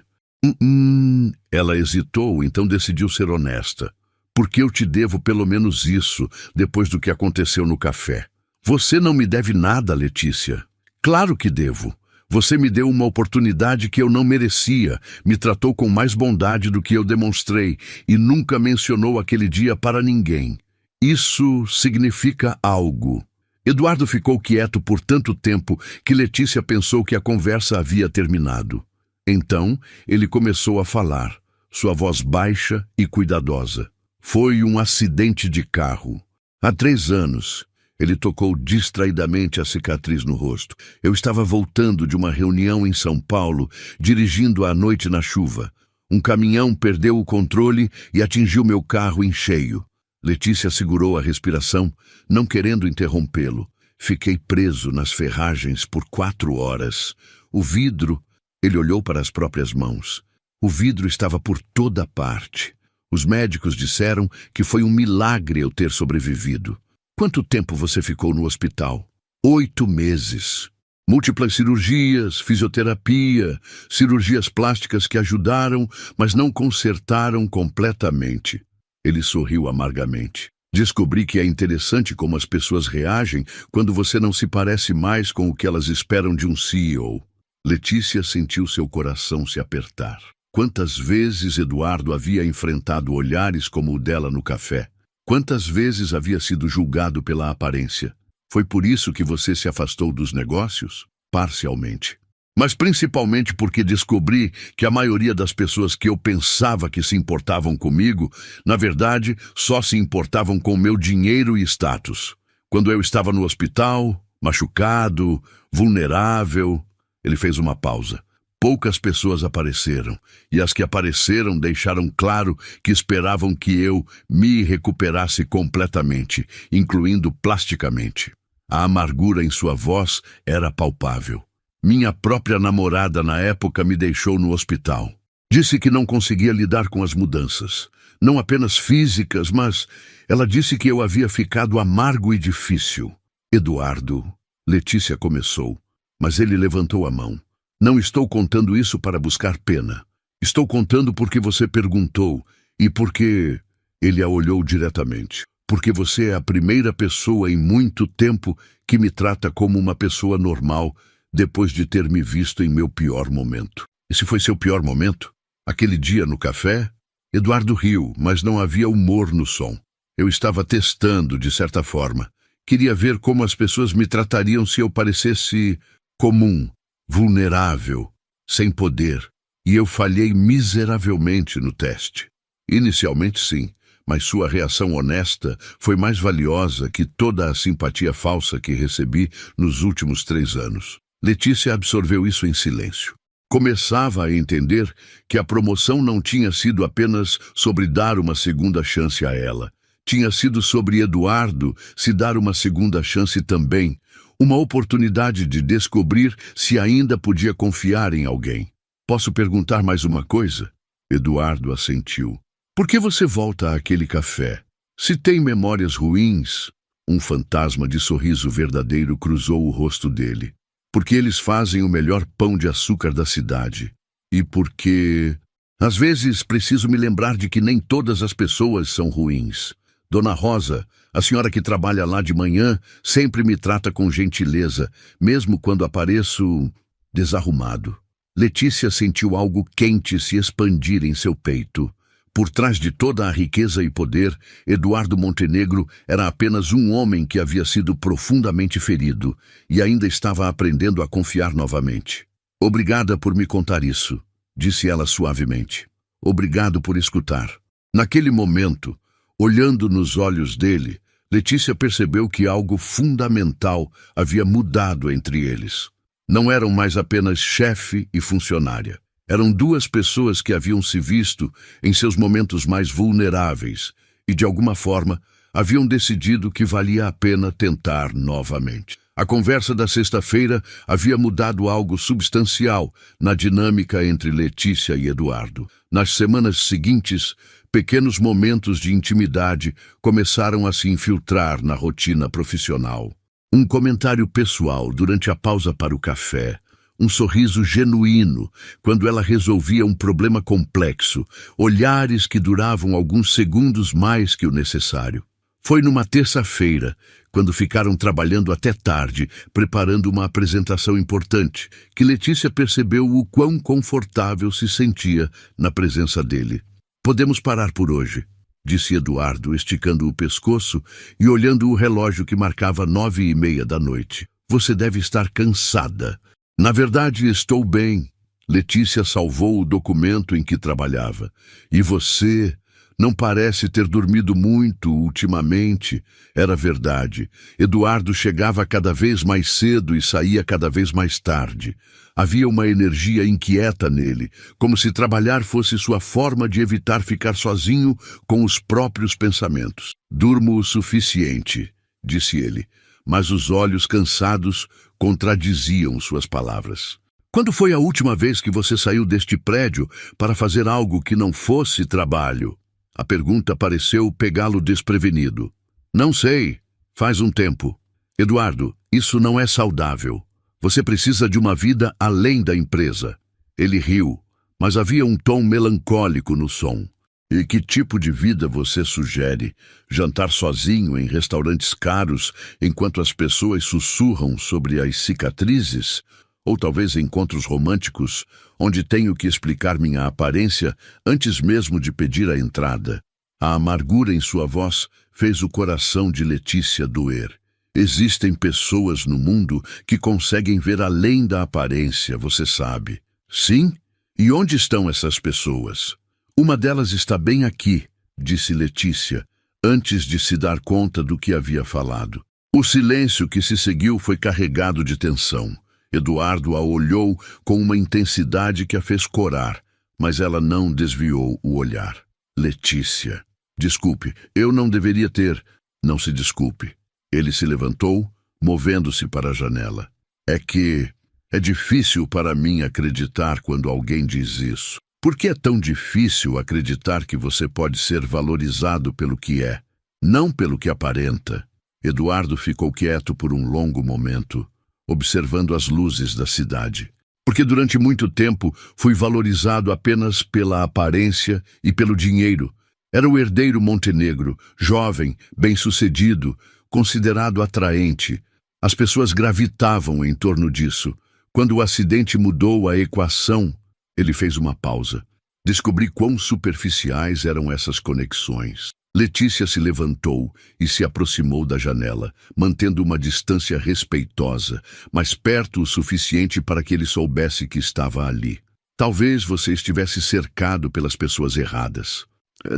Ela hesitou, então decidiu ser honesta. "Porque eu te devo pelo menos isso, depois do que aconteceu no café." "Você não me deve nada, Letícia." "Claro que devo. Você me deu uma oportunidade que eu não merecia, me tratou com mais bondade do que eu demonstrei e nunca mencionou aquele dia para ninguém. Isso significa algo." Eduardo ficou quieto por tanto tempo que Letícia pensou que a conversa havia terminado. Então, ele começou a falar, sua voz baixa e cuidadosa. "Foi um acidente de carro. Há 3 anos. Ele tocou distraidamente a cicatriz no rosto. "Eu estava voltando de uma reunião em São Paulo, dirigindo à noite na chuva. Um caminhão perdeu o controle e atingiu meu carro em cheio." Letícia segurou a respiração, não querendo interrompê-lo. "Fiquei preso nas ferragens por 4 horas. O vidro..." Ele olhou para as próprias mãos. "O vidro estava por toda parte. Os médicos disseram que foi um milagre eu ter sobrevivido." "Quanto tempo você ficou no hospital?" 8 meses. Múltiplas cirurgias, fisioterapia, cirurgias plásticas que ajudaram, mas não consertaram completamente." Ele sorriu amargamente. "Descobri que é interessante como as pessoas reagem quando você não se parece mais com o que elas esperam de um CEO." Letícia sentiu seu coração se apertar. Quantas vezes Eduardo havia enfrentado olhares como o dela no café? Quantas vezes havia sido julgado pela aparência? "Foi por isso que você se afastou dos negócios?" "Parcialmente. Mas principalmente porque descobri que a maioria das pessoas que eu pensava que se importavam comigo, na verdade, só se importavam com meu dinheiro e status. Quando eu estava no hospital, machucado, vulnerável..." Ele fez uma pausa. Poucas pessoas apareceram, e as que apareceram deixaram claro que esperavam que eu me recuperasse completamente, incluindo plasticamente. A amargura em sua voz era palpável. Minha própria namorada na época me deixou no hospital. Disse que não conseguia lidar com as mudanças, não apenas físicas, mas ela disse que eu havia ficado amargo e difícil. Eduardo, Letícia começou, mas ele levantou a mão. Não estou contando isso para buscar pena. Estou contando porque você perguntou e porque ele a olhou diretamente. Porque você é a primeira pessoa em muito tempo que me trata como uma pessoa normal depois de ter me visto em meu pior momento. Esse foi seu pior momento? Aquele dia no café? Eduardo riu, mas não havia humor no som. Eu estava testando, de certa forma. Queria ver como as pessoas me tratariam se eu parecesse comum, vulnerável, sem poder. E eu falhei miseravelmente no teste. Inicialmente, sim, mas sua reação honesta foi mais valiosa que toda a simpatia falsa que recebi nos últimos 3 anos. Letícia absorveu isso em silêncio. Começava a entender que a promoção não tinha sido apenas sobre dar uma segunda chance a ela. Tinha sido sobre Eduardo se dar uma segunda chance também. Uma oportunidade de descobrir se ainda podia confiar em alguém. Posso perguntar mais uma coisa? Eduardo assentiu. Por que você volta àquele café? Se tem memórias ruins, um fantasma de sorriso verdadeiro cruzou o rosto dele. Porque eles fazem o melhor pão de açúcar da cidade. E porque, às vezes, preciso me lembrar de que nem todas as pessoas são ruins. Dona Rosa, a senhora que trabalha lá de manhã, sempre me trata com gentileza, mesmo quando apareço desarrumado. Letícia sentiu algo quente se expandir em seu peito. Por trás de toda a riqueza e poder, Eduardo Montenegro era apenas um homem que havia sido profundamente ferido e ainda estava aprendendo a confiar novamente. Obrigada por me contar isso, disse ela suavemente. Obrigado por escutar. Naquele momento, olhando nos olhos dele, Letícia percebeu que algo fundamental havia mudado entre eles. Não eram mais apenas chefe e funcionária. Eram 2 pessoas que haviam se visto em seus momentos mais vulneráveis e, de alguma forma, haviam decidido que valia a pena tentar novamente. A conversa da sexta-feira havia mudado algo substancial na dinâmica entre Letícia e Eduardo. Nas semanas seguintes, pequenos momentos de intimidade começaram a se infiltrar na rotina profissional. Um comentário pessoal durante a pausa para o café, um sorriso genuíno quando ela resolvia um problema complexo, olhares que duravam alguns segundos mais que o necessário. Foi numa terça-feira, quando ficaram trabalhando até tarde, preparando uma apresentação importante, que Letícia percebeu o quão confortável se sentia na presença dele. Podemos parar por hoje, disse Eduardo, esticando o pescoço e olhando o relógio que marcava 9:30 da noite. Você deve estar cansada. Na verdade, estou bem. Letícia salvou o documento em que trabalhava. E você não parece ter dormido muito ultimamente. Era verdade. Eduardo chegava cada vez mais cedo e saía cada vez mais tarde. Havia uma energia inquieta nele, como se trabalhar fosse sua forma de evitar ficar sozinho com os próprios pensamentos. Durmo o suficiente, disse ele, mas os olhos cansados contradiziam suas palavras. Quando foi a última vez que você saiu deste prédio para fazer algo que não fosse trabalho? A pergunta pareceu pegá-lo desprevenido. Não sei. Faz um tempo. Eduardo, isso não é saudável. Você precisa de uma vida além da empresa. Ele riu, mas havia um tom melancólico no som. E que tipo de vida você sugere? Jantar sozinho em restaurantes caros enquanto as pessoas sussurram sobre as cicatrizes? Ou talvez encontros românticos, onde tenho que explicar minha aparência antes mesmo de pedir a entrada? A amargura em sua voz fez o coração de Letícia doer. Existem pessoas no mundo que conseguem ver além da aparência, você sabe. Sim? E onde estão essas pessoas? Uma delas está bem aqui, disse Letícia, antes de se dar conta do que havia falado. O silêncio que se seguiu foi carregado de tensão. Eduardo a olhou com uma intensidade que a fez corar, mas ela não desviou o olhar. Letícia. Desculpe, eu não deveria ter... Não se desculpe. Ele se levantou, movendo-se para a janela. É difícil para mim acreditar quando alguém diz isso. Por que é tão difícil acreditar que você pode ser valorizado pelo que é, não pelo que aparenta? Eduardo ficou quieto por um longo momento, observando as luzes da cidade. Porque durante muito tempo fui valorizado apenas pela aparência e pelo dinheiro. Era o herdeiro montenegro, jovem, bem-sucedido, considerado atraente. As pessoas gravitavam em torno disso. Quando o acidente mudou a equação, ele fez uma pausa. Descobri quão superficiais eram essas conexões. Letícia se levantou e se aproximou da janela, mantendo uma distância respeitosa, mas perto o suficiente para que ele soubesse que estava ali. Talvez você estivesse cercado pelas pessoas erradas.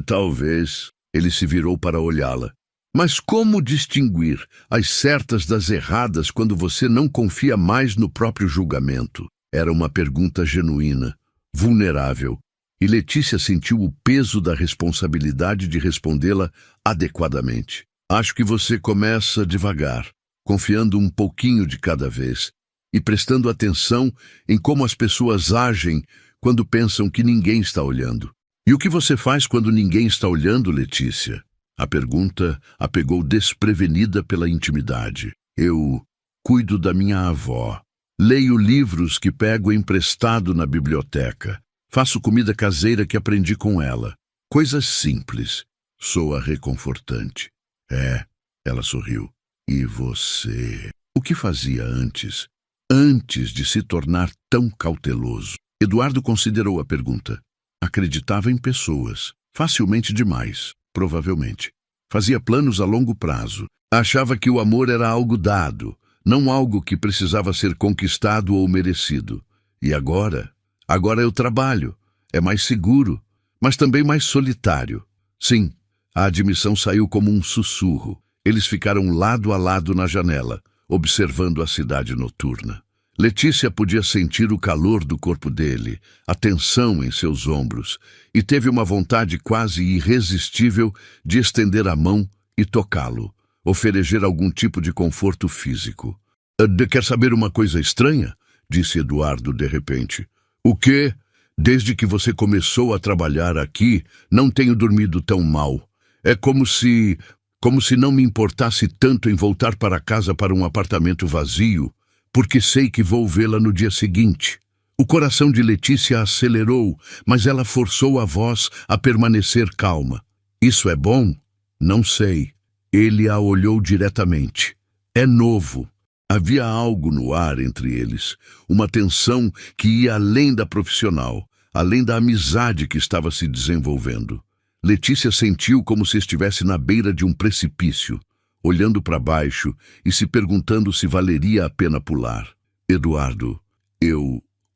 Talvez. Ele se virou para olhá-la. Mas como distinguir as certas das erradas quando você não confia mais no próprio julgamento? Era uma pergunta genuína, vulnerável, e Letícia sentiu o peso da responsabilidade de respondê-la adequadamente. Acho que você começa devagar, confiando um pouquinho de cada vez e prestando atenção em como as pessoas agem quando pensam que ninguém está olhando. E o que você faz quando ninguém está olhando, Letícia? A pergunta a pegou desprevenida pela intimidade. Eu cuido da minha avó. Leio livros que pego emprestado na biblioteca. Faço comida caseira que aprendi com ela. Coisas simples. Soa reconfortante. Ela sorriu. E você? O que fazia antes? Antes de se tornar tão cauteloso? Eduardo considerou a pergunta. Acreditava em pessoas. Facilmente demais, provavelmente. Fazia planos a longo prazo. Achava que o amor era algo dado, não algo que precisava ser conquistado ou merecido. E agora? Agora eu trabalho. É mais seguro, mas também mais solitário. Sim, a admissão saiu como um sussurro. Eles ficaram lado a lado na janela, observando a cidade noturna. Letícia podia sentir o calor do corpo dele, a tensão em seus ombros, e teve uma vontade quase irresistível de estender a mão e tocá-lo, oferecer algum tipo de conforto físico. Quer saber uma coisa estranha? Disse Eduardo de repente. O quê? Desde que você começou a trabalhar aqui, não tenho dormido tão mal. É como se não me importasse tanto em voltar para casa para um apartamento vazio, porque sei que vou vê-la no dia seguinte. O coração de Letícia acelerou, mas ela forçou a voz a permanecer calma. Isso é bom? Não sei. Ele a olhou diretamente. É novo. Havia algo no ar entre eles, uma tensão que ia além da profissional, além da amizade que estava se desenvolvendo. Letícia sentiu como se estivesse na beira de um precipício, olhando para baixo e se perguntando se valeria a pena pular. Eduardo,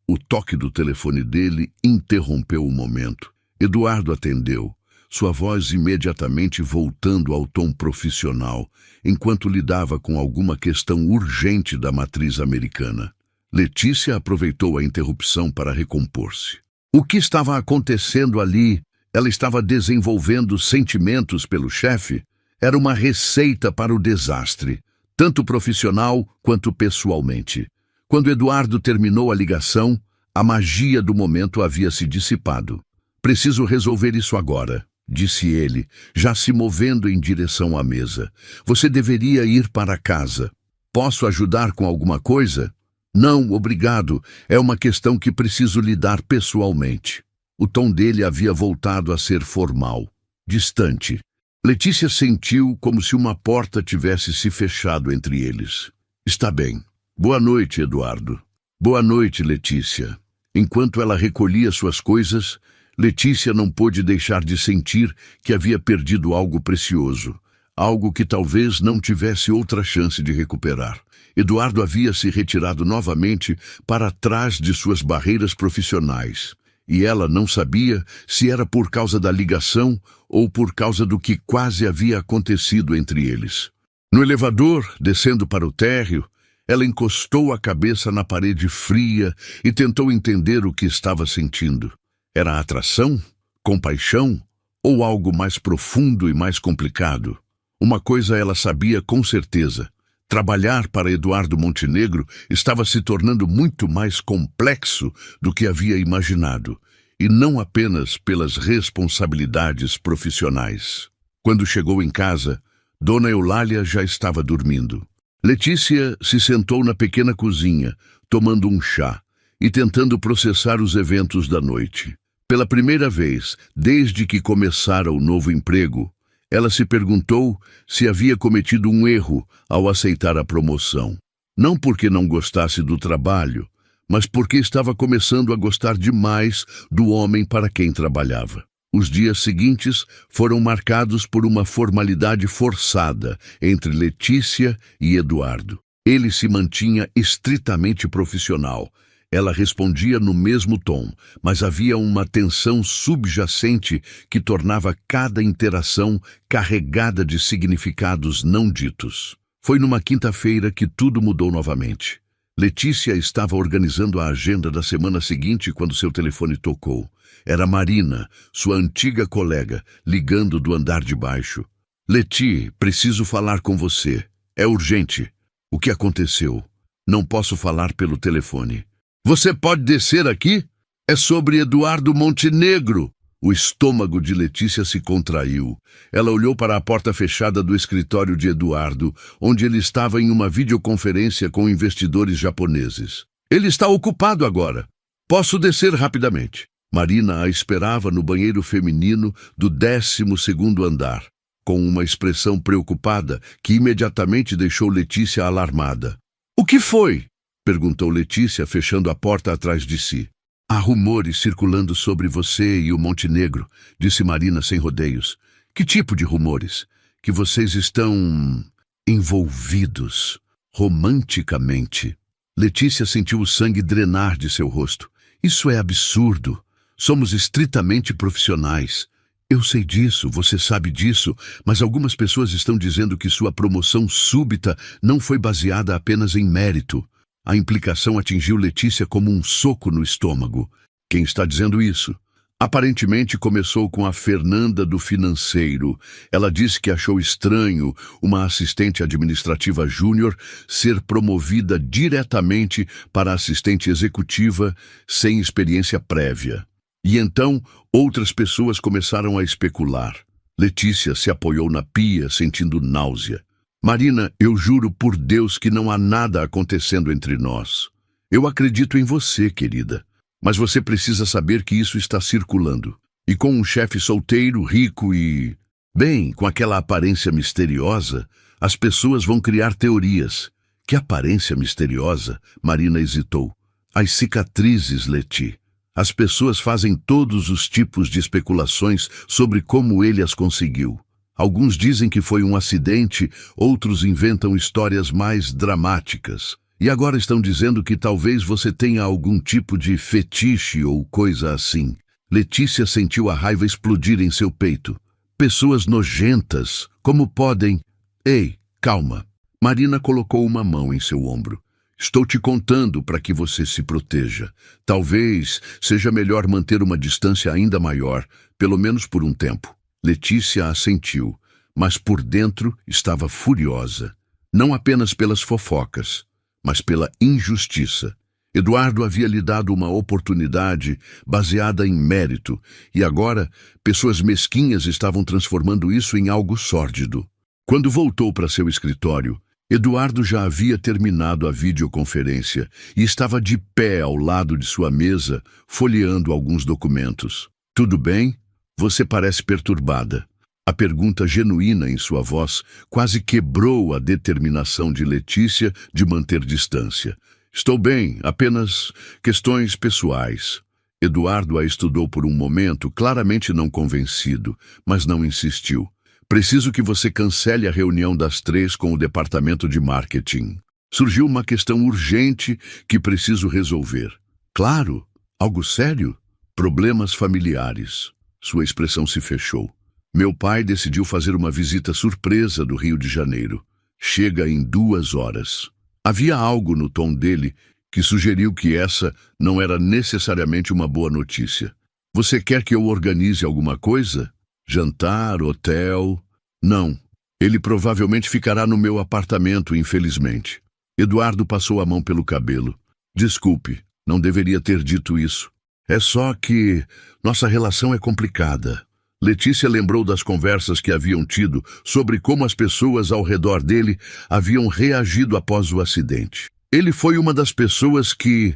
O toque do telefone dele interrompeu o momento. Eduardo atendeu, sua voz imediatamente voltando ao tom profissional, enquanto lidava com alguma questão urgente da matriz americana. Letícia aproveitou a interrupção para recompor-se. O que estava acontecendo ali? Ela estava desenvolvendo sentimentos pelo chefe? Era uma receita para o desastre, tanto profissional quanto pessoalmente. Quando Eduardo terminou a ligação, a magia do momento havia se dissipado. Preciso resolver isso agora, disse ele, já se movendo em direção à mesa. Você deveria ir para casa. Posso ajudar com alguma coisa? Não, obrigado. É uma questão que preciso lidar pessoalmente. O tom dele havia voltado a ser formal, distante. Letícia sentiu como se uma porta tivesse se fechado entre eles. Está bem. Boa noite, Eduardo. Boa noite, Letícia. Enquanto ela recolhia suas coisas, Letícia não pôde deixar de sentir que havia perdido algo precioso, algo que talvez não tivesse outra chance de recuperar. Eduardo havia se retirado novamente para trás de suas barreiras profissionais, e ela não sabia se era por causa da ligação ou por causa do que quase havia acontecido entre eles. No elevador, descendo para o térreo, Ela encostou a cabeça na parede fria e tentou entender o que estava sentindo. Era atração? Compaixão? Ou algo mais profundo e mais complicado? Uma coisa ela sabia com certeza. Trabalhar para Eduardo Montenegro estava se tornando muito mais complexo do que havia imaginado, e não apenas pelas responsabilidades profissionais. Quando chegou em casa, Dona Eulália já estava dormindo. Letícia se sentou na pequena cozinha, tomando um chá e tentando processar os eventos da noite. Pela primeira vez, desde que começara o novo emprego, ela se perguntou se havia cometido um erro ao aceitar a promoção. Não porque não gostasse do trabalho, mas porque estava começando a gostar demais do homem para quem trabalhava. Os dias seguintes foram marcados por uma formalidade forçada entre Letícia e Eduardo. Ele se mantinha estritamente profissional. Ela respondia no mesmo tom, mas havia uma tensão subjacente que tornava cada interação carregada de significados não ditos. Foi numa quinta-feira que tudo mudou novamente. Letícia estava organizando a agenda da semana seguinte quando seu telefone tocou. Era Marina, sua antiga colega, ligando do andar de baixo. Leti, preciso falar com você. É urgente. O que aconteceu? Não posso falar pelo telefone. Você pode descer aqui? É sobre Eduardo Montenegro. O estômago de Letícia se contraiu. Ela olhou para a porta fechada do escritório de Eduardo, onde ele estava em uma videoconferência com investidores japoneses. Ele está ocupado agora. Posso descer rapidamente. Marina a esperava no banheiro feminino do 12º andar, com uma expressão preocupada que imediatamente deixou Letícia alarmada. O que foi? Perguntou Letícia, fechando a porta atrás de si. Há rumores circulando sobre você e o Montenegro, disse Marina sem rodeios. Que tipo de rumores? Que vocês estão envolvidos romanticamente. Letícia sentiu o sangue drenar de seu rosto. Isso é absurdo. Somos estritamente profissionais. Eu sei disso, você sabe disso, mas algumas pessoas estão dizendo que sua promoção súbita não foi baseada apenas em mérito. A implicação atingiu Letícia como um soco no estômago. Quem está dizendo isso? Aparentemente começou com a Fernanda do financeiro. Ela disse que achou estranho uma assistente administrativa júnior ser promovida diretamente para assistente executiva sem experiência prévia. E então outras pessoas começaram a especular. Letícia se apoiou na pia, sentindo náusea. Marina, eu juro por Deus que não há nada acontecendo entre nós. Eu acredito em você, querida. Mas você precisa saber que isso está circulando. E com um chefe solteiro, rico e... bem, com aquela aparência misteriosa, as pessoas vão criar teorias. Que aparência misteriosa? Marina hesitou. As cicatrizes, Leti. As pessoas fazem todos os tipos de especulações sobre como ele as conseguiu. Alguns dizem que foi um acidente, outros inventam histórias mais dramáticas. E agora estão dizendo que talvez você tenha algum tipo de fetiche ou coisa assim. Letícia sentiu a raiva explodir em seu peito. Pessoas nojentas, como podem... Ei, calma. Marina colocou uma mão em seu ombro. Estou te contando para que você se proteja. Talvez seja melhor manter uma distância ainda maior, pelo menos por um tempo. Letícia assentiu, mas por dentro estava furiosa. Não apenas pelas fofocas, mas pela injustiça. Eduardo havia lhe dado uma oportunidade baseada em mérito, e agora pessoas mesquinhas estavam transformando isso em algo sórdido. Quando voltou para seu escritório, Eduardo já havia terminado a videoconferência e estava de pé ao lado de sua mesa, folheando alguns documentos. Tudo bem? Você parece perturbada. A pergunta genuína em sua voz quase quebrou a determinação de Letícia de manter distância. Estou bem, apenas questões pessoais. Eduardo a estudou por um momento, claramente não convencido, mas não insistiu. Preciso que você cancele a reunião das 3 com o departamento de marketing. Surgiu uma questão urgente que preciso resolver. Claro, algo sério? Problemas familiares. Sua expressão se fechou. Meu pai decidiu fazer uma visita surpresa do Rio de Janeiro. Chega em 2 horas. Havia algo no tom dele que sugeriu que essa não era necessariamente uma boa notícia. Você quer que eu organize alguma coisa? Jantar, hotel? Não. Ele provavelmente ficará no meu apartamento, infelizmente. Eduardo passou a mão pelo cabelo. Desculpe, não deveria ter dito isso. É só que nossa relação é complicada. Letícia lembrou das conversas que haviam tido sobre como as pessoas ao redor dele haviam reagido após o acidente. Ele foi uma das pessoas que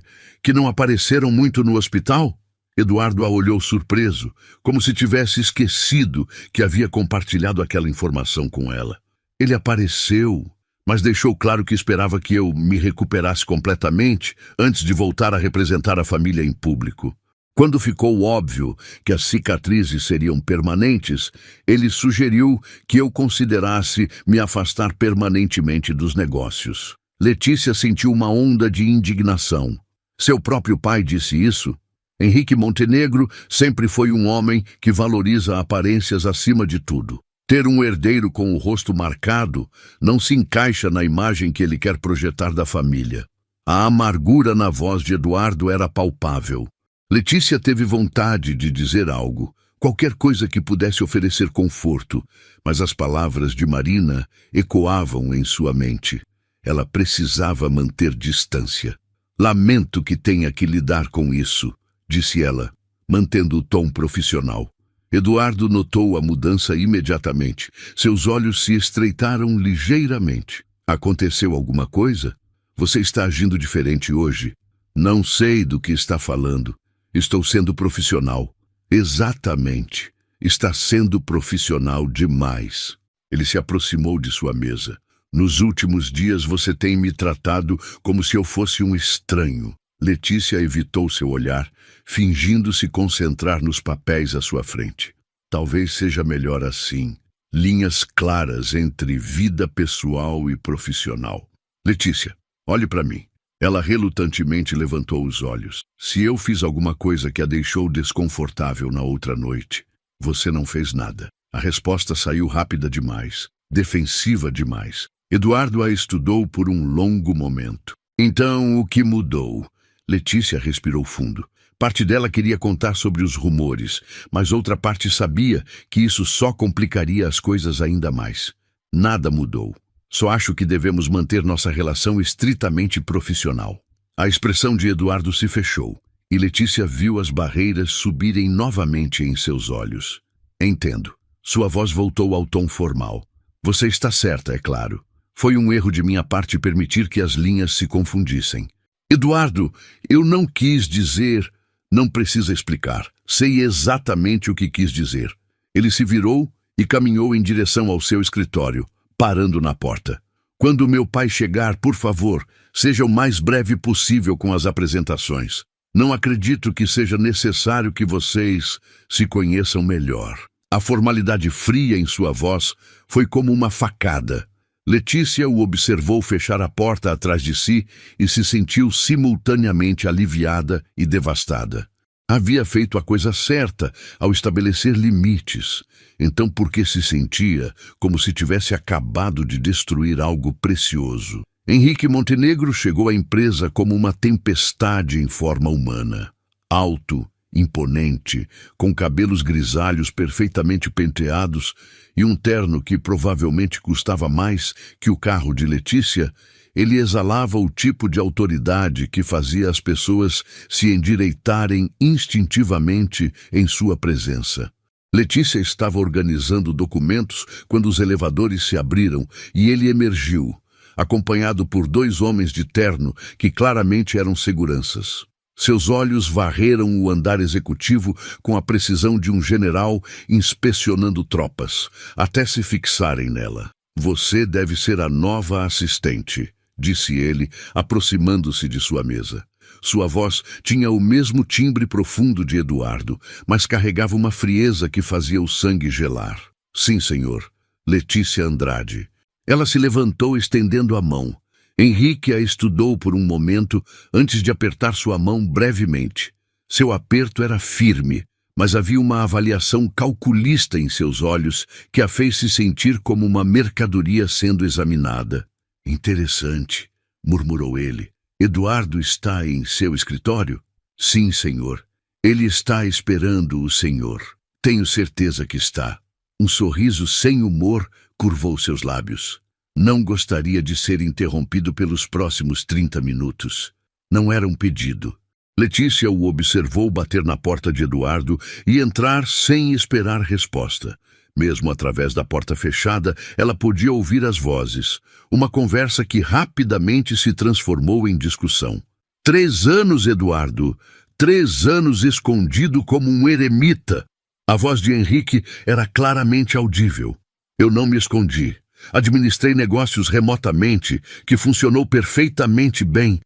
não apareceram muito no hospital? Eduardo a olhou surpreso, como se tivesse esquecido que havia compartilhado aquela informação com ela. Ele apareceu, mas deixou claro que esperava que eu me recuperasse completamente antes de voltar a representar a família em público. Quando ficou óbvio que as cicatrizes seriam permanentes, ele sugeriu que eu considerasse me afastar permanentemente dos negócios. Letícia sentiu uma onda de indignação. Seu próprio pai disse isso? Henrique Montenegro sempre foi um homem que valoriza aparências acima de tudo. Ter um herdeiro com o rosto marcado não se encaixa na imagem que ele quer projetar da família. A amargura na voz de Eduardo era palpável. Letícia teve vontade de dizer algo, qualquer coisa que pudesse oferecer conforto, mas as palavras de Marina ecoavam em sua mente. Ela precisava manter distância. Lamento que tenha que lidar com isso, disse ela, mantendo o tom profissional. Eduardo notou a mudança imediatamente. Seus olhos se estreitaram ligeiramente. Aconteceu alguma coisa? Você está agindo diferente hoje? Não sei do que está falando. Estou sendo profissional. Exatamente. Está sendo profissional demais. Ele se aproximou de sua mesa. Nos últimos dias você tem me tratado como se eu fosse um estranho. Letícia evitou seu olhar, fingindo se concentrar nos papéis à sua frente. Talvez seja melhor assim. Linhas claras entre vida pessoal e profissional. Letícia, olhe para mim. Ela relutantemente levantou os olhos. Se eu fiz alguma coisa que a deixou desconfortável na outra noite, você não fez nada. A resposta saiu rápida demais, defensiva demais. Eduardo a estudou por um longo momento. Então, o que mudou? Letícia respirou fundo. Parte dela queria contar sobre os rumores, mas outra parte sabia que isso só complicaria as coisas ainda mais. Nada mudou. Só acho que devemos manter nossa relação estritamente profissional. A expressão de Eduardo se fechou, e Letícia viu as barreiras subirem novamente em seus olhos. Entendo. Sua voz voltou ao tom formal. Você está certa, é claro. Foi um erro de minha parte permitir que as linhas se confundissem. Eduardo, eu não quis dizer... Não precisa explicar. Sei exatamente o que quis dizer. Ele se virou e caminhou em direção ao seu escritório, parando na porta. Quando meu pai chegar, por favor, seja o mais breve possível com as apresentações. Não acredito que seja necessário que vocês se conheçam melhor. A formalidade fria em sua voz foi como uma facada. Letícia o observou fechar a porta atrás de si e se sentiu simultaneamente aliviada e devastada. Havia feito a coisa certa ao estabelecer limites. Então por que se sentia como se tivesse acabado de destruir algo precioso? Henrique Montenegro chegou à empresa como uma tempestade em forma humana. Alto, imponente, com cabelos grisalhos perfeitamente penteados e um terno que provavelmente custava mais que o carro de Letícia, ele exalava o tipo de autoridade que fazia as pessoas se endireitarem instintivamente em sua presença. Letícia estava organizando documentos quando os elevadores se abriram e ele emergiu, acompanhado por 2 homens de terno que claramente eram seguranças. Seus olhos varreram o andar executivo com a precisão de um general inspecionando tropas, até se fixarem nela. Você deve ser a nova assistente, disse ele, aproximando-se de sua mesa. Sua voz tinha o mesmo timbre profundo de Eduardo, mas carregava uma frieza que fazia o sangue gelar. Sim, senhor. Letícia Andrade. Ela se levantou estendendo a mão. Henrique a estudou por um momento antes de apertar sua mão brevemente. Seu aperto era firme, mas havia uma avaliação calculista em seus olhos que a fez se sentir como uma mercadoria sendo examinada. Interessante. murmurou ele. Eduardo está em seu escritório? Sim, senhor. Ele está esperando o senhor. Tenho certeza que está. Um sorriso sem humor curvou seus lábios. Não gostaria de ser interrompido pelos próximos 30 minutos. Não era um pedido. Letícia o observou bater na porta de Eduardo e entrar sem esperar resposta. Mesmo através da porta fechada, ela podia ouvir as vozes. Uma conversa que rapidamente se transformou em discussão. 3 anos, Eduardo. 3 anos escondido como um eremita. A voz de Henrique era claramente audível. Eu não me escondi. Administrei negócios remotamente, que funcionou perfeitamente bem.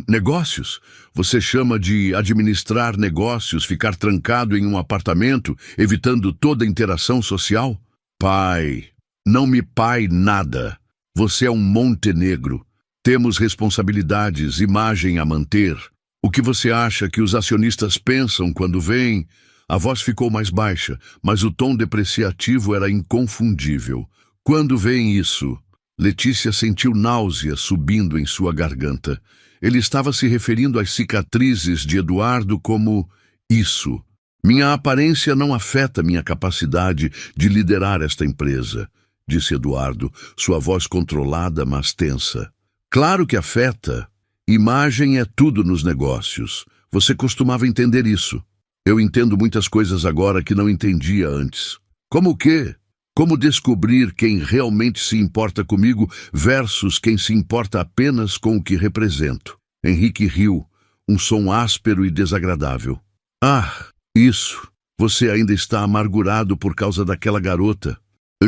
Negócios? Você chama de administrar negócios, ficar trancado em um apartamento, evitando toda interação social? Pai, não me pai nada. Você é um Montenegro. Temos responsabilidades, imagem a manter. O que você acha que os acionistas pensam quando vêm? A voz ficou mais baixa, mas o tom depreciativo era inconfundível. Quando vem isso? Letícia sentiu náusea subindo em sua garganta. Ele estava se referindo às cicatrizes de Eduardo como isso. Minha aparência não afeta minha capacidade de liderar esta empresa, disse Eduardo, sua voz controlada, mas tensa. Claro que afeta. Imagem é tudo nos negócios. Você costumava entender isso. Eu entendo muitas coisas agora que não entendia antes. Como o quê? Como descobrir quem realmente se importa comigo versus quem se importa apenas com o que represento? Henrique riu, um som áspero e desagradável. Ah, isso. Você ainda está amargurado por causa daquela garota.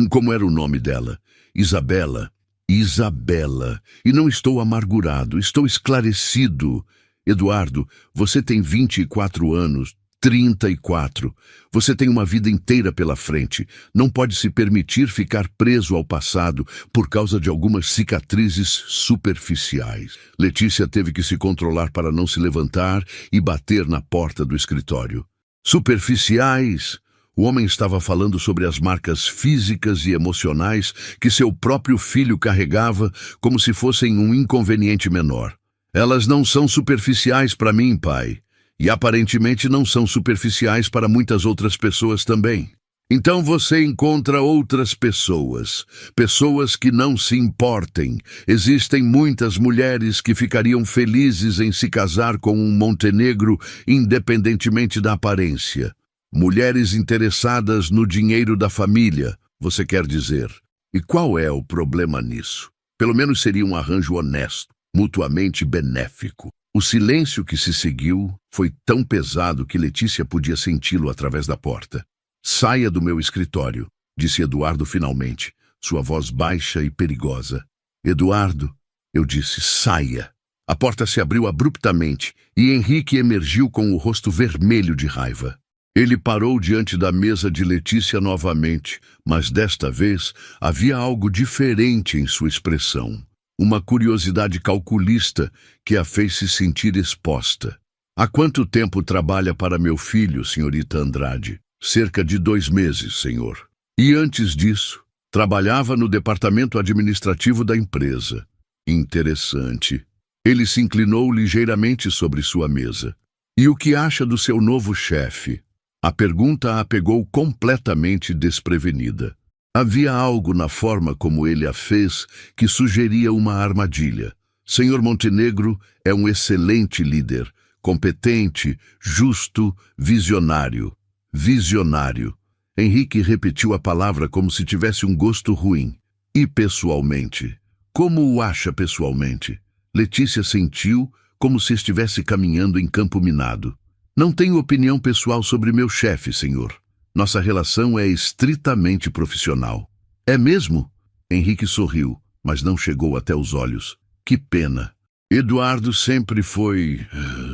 Como era o nome dela? Isabela. Isabela. E não estou amargurado, estou esclarecido. Eduardo, você tem 24 anos. 34. Você tem uma vida inteira pela frente. Não pode se permitir ficar preso ao passado por causa de algumas cicatrizes superficiais. Letícia teve que se controlar para não se levantar e bater na porta do escritório. Superficiais? O homem estava falando sobre as marcas físicas e emocionais que seu próprio filho carregava como se fossem um inconveniente menor. Elas não são superficiais para mim, pai. E aparentemente não são superficiais para muitas outras pessoas também. Então você encontra outras pessoas, pessoas que não se importem. Existem muitas mulheres que ficariam felizes em se casar com um Montenegro, independentemente da aparência. Mulheres interessadas no dinheiro da família, você quer dizer. E qual é o problema nisso? Pelo menos seria um arranjo honesto, mutuamente benéfico. O silêncio que se seguiu foi tão pesado que Letícia podia senti-lo através da porta. Saia do meu escritório, disse Eduardo finalmente, sua voz baixa e perigosa. Eduardo, eu disse, saia. A porta se abriu abruptamente e Henrique emergiu com o rosto vermelho de raiva. Ele parou diante da mesa de Letícia novamente, mas desta vez havia algo diferente em sua expressão. Uma curiosidade calculista que a fez se sentir exposta. Há quanto tempo trabalha para meu filho, senhorita Andrade? Cerca de 2 meses, senhor. E antes disso, trabalhava no departamento administrativo da empresa. Interessante. Ele se inclinou ligeiramente sobre sua mesa. E o que acha do seu novo chefe? A pergunta a pegou completamente desprevenida. Havia algo na forma como ele a fez que sugeria uma armadilha. Senhor Montenegro é um excelente líder, competente, justo, visionário. Visionário. Henrique repetiu a palavra como se tivesse um gosto ruim. E pessoalmente? Como o acha pessoalmente? Letícia sentiu como se estivesse caminhando em campo minado. Não tenho opinião pessoal sobre meu chefe, senhor. Nossa relação é estritamente profissional. É mesmo? Henrique sorriu, mas não chegou até os olhos. Que pena. Eduardo sempre foi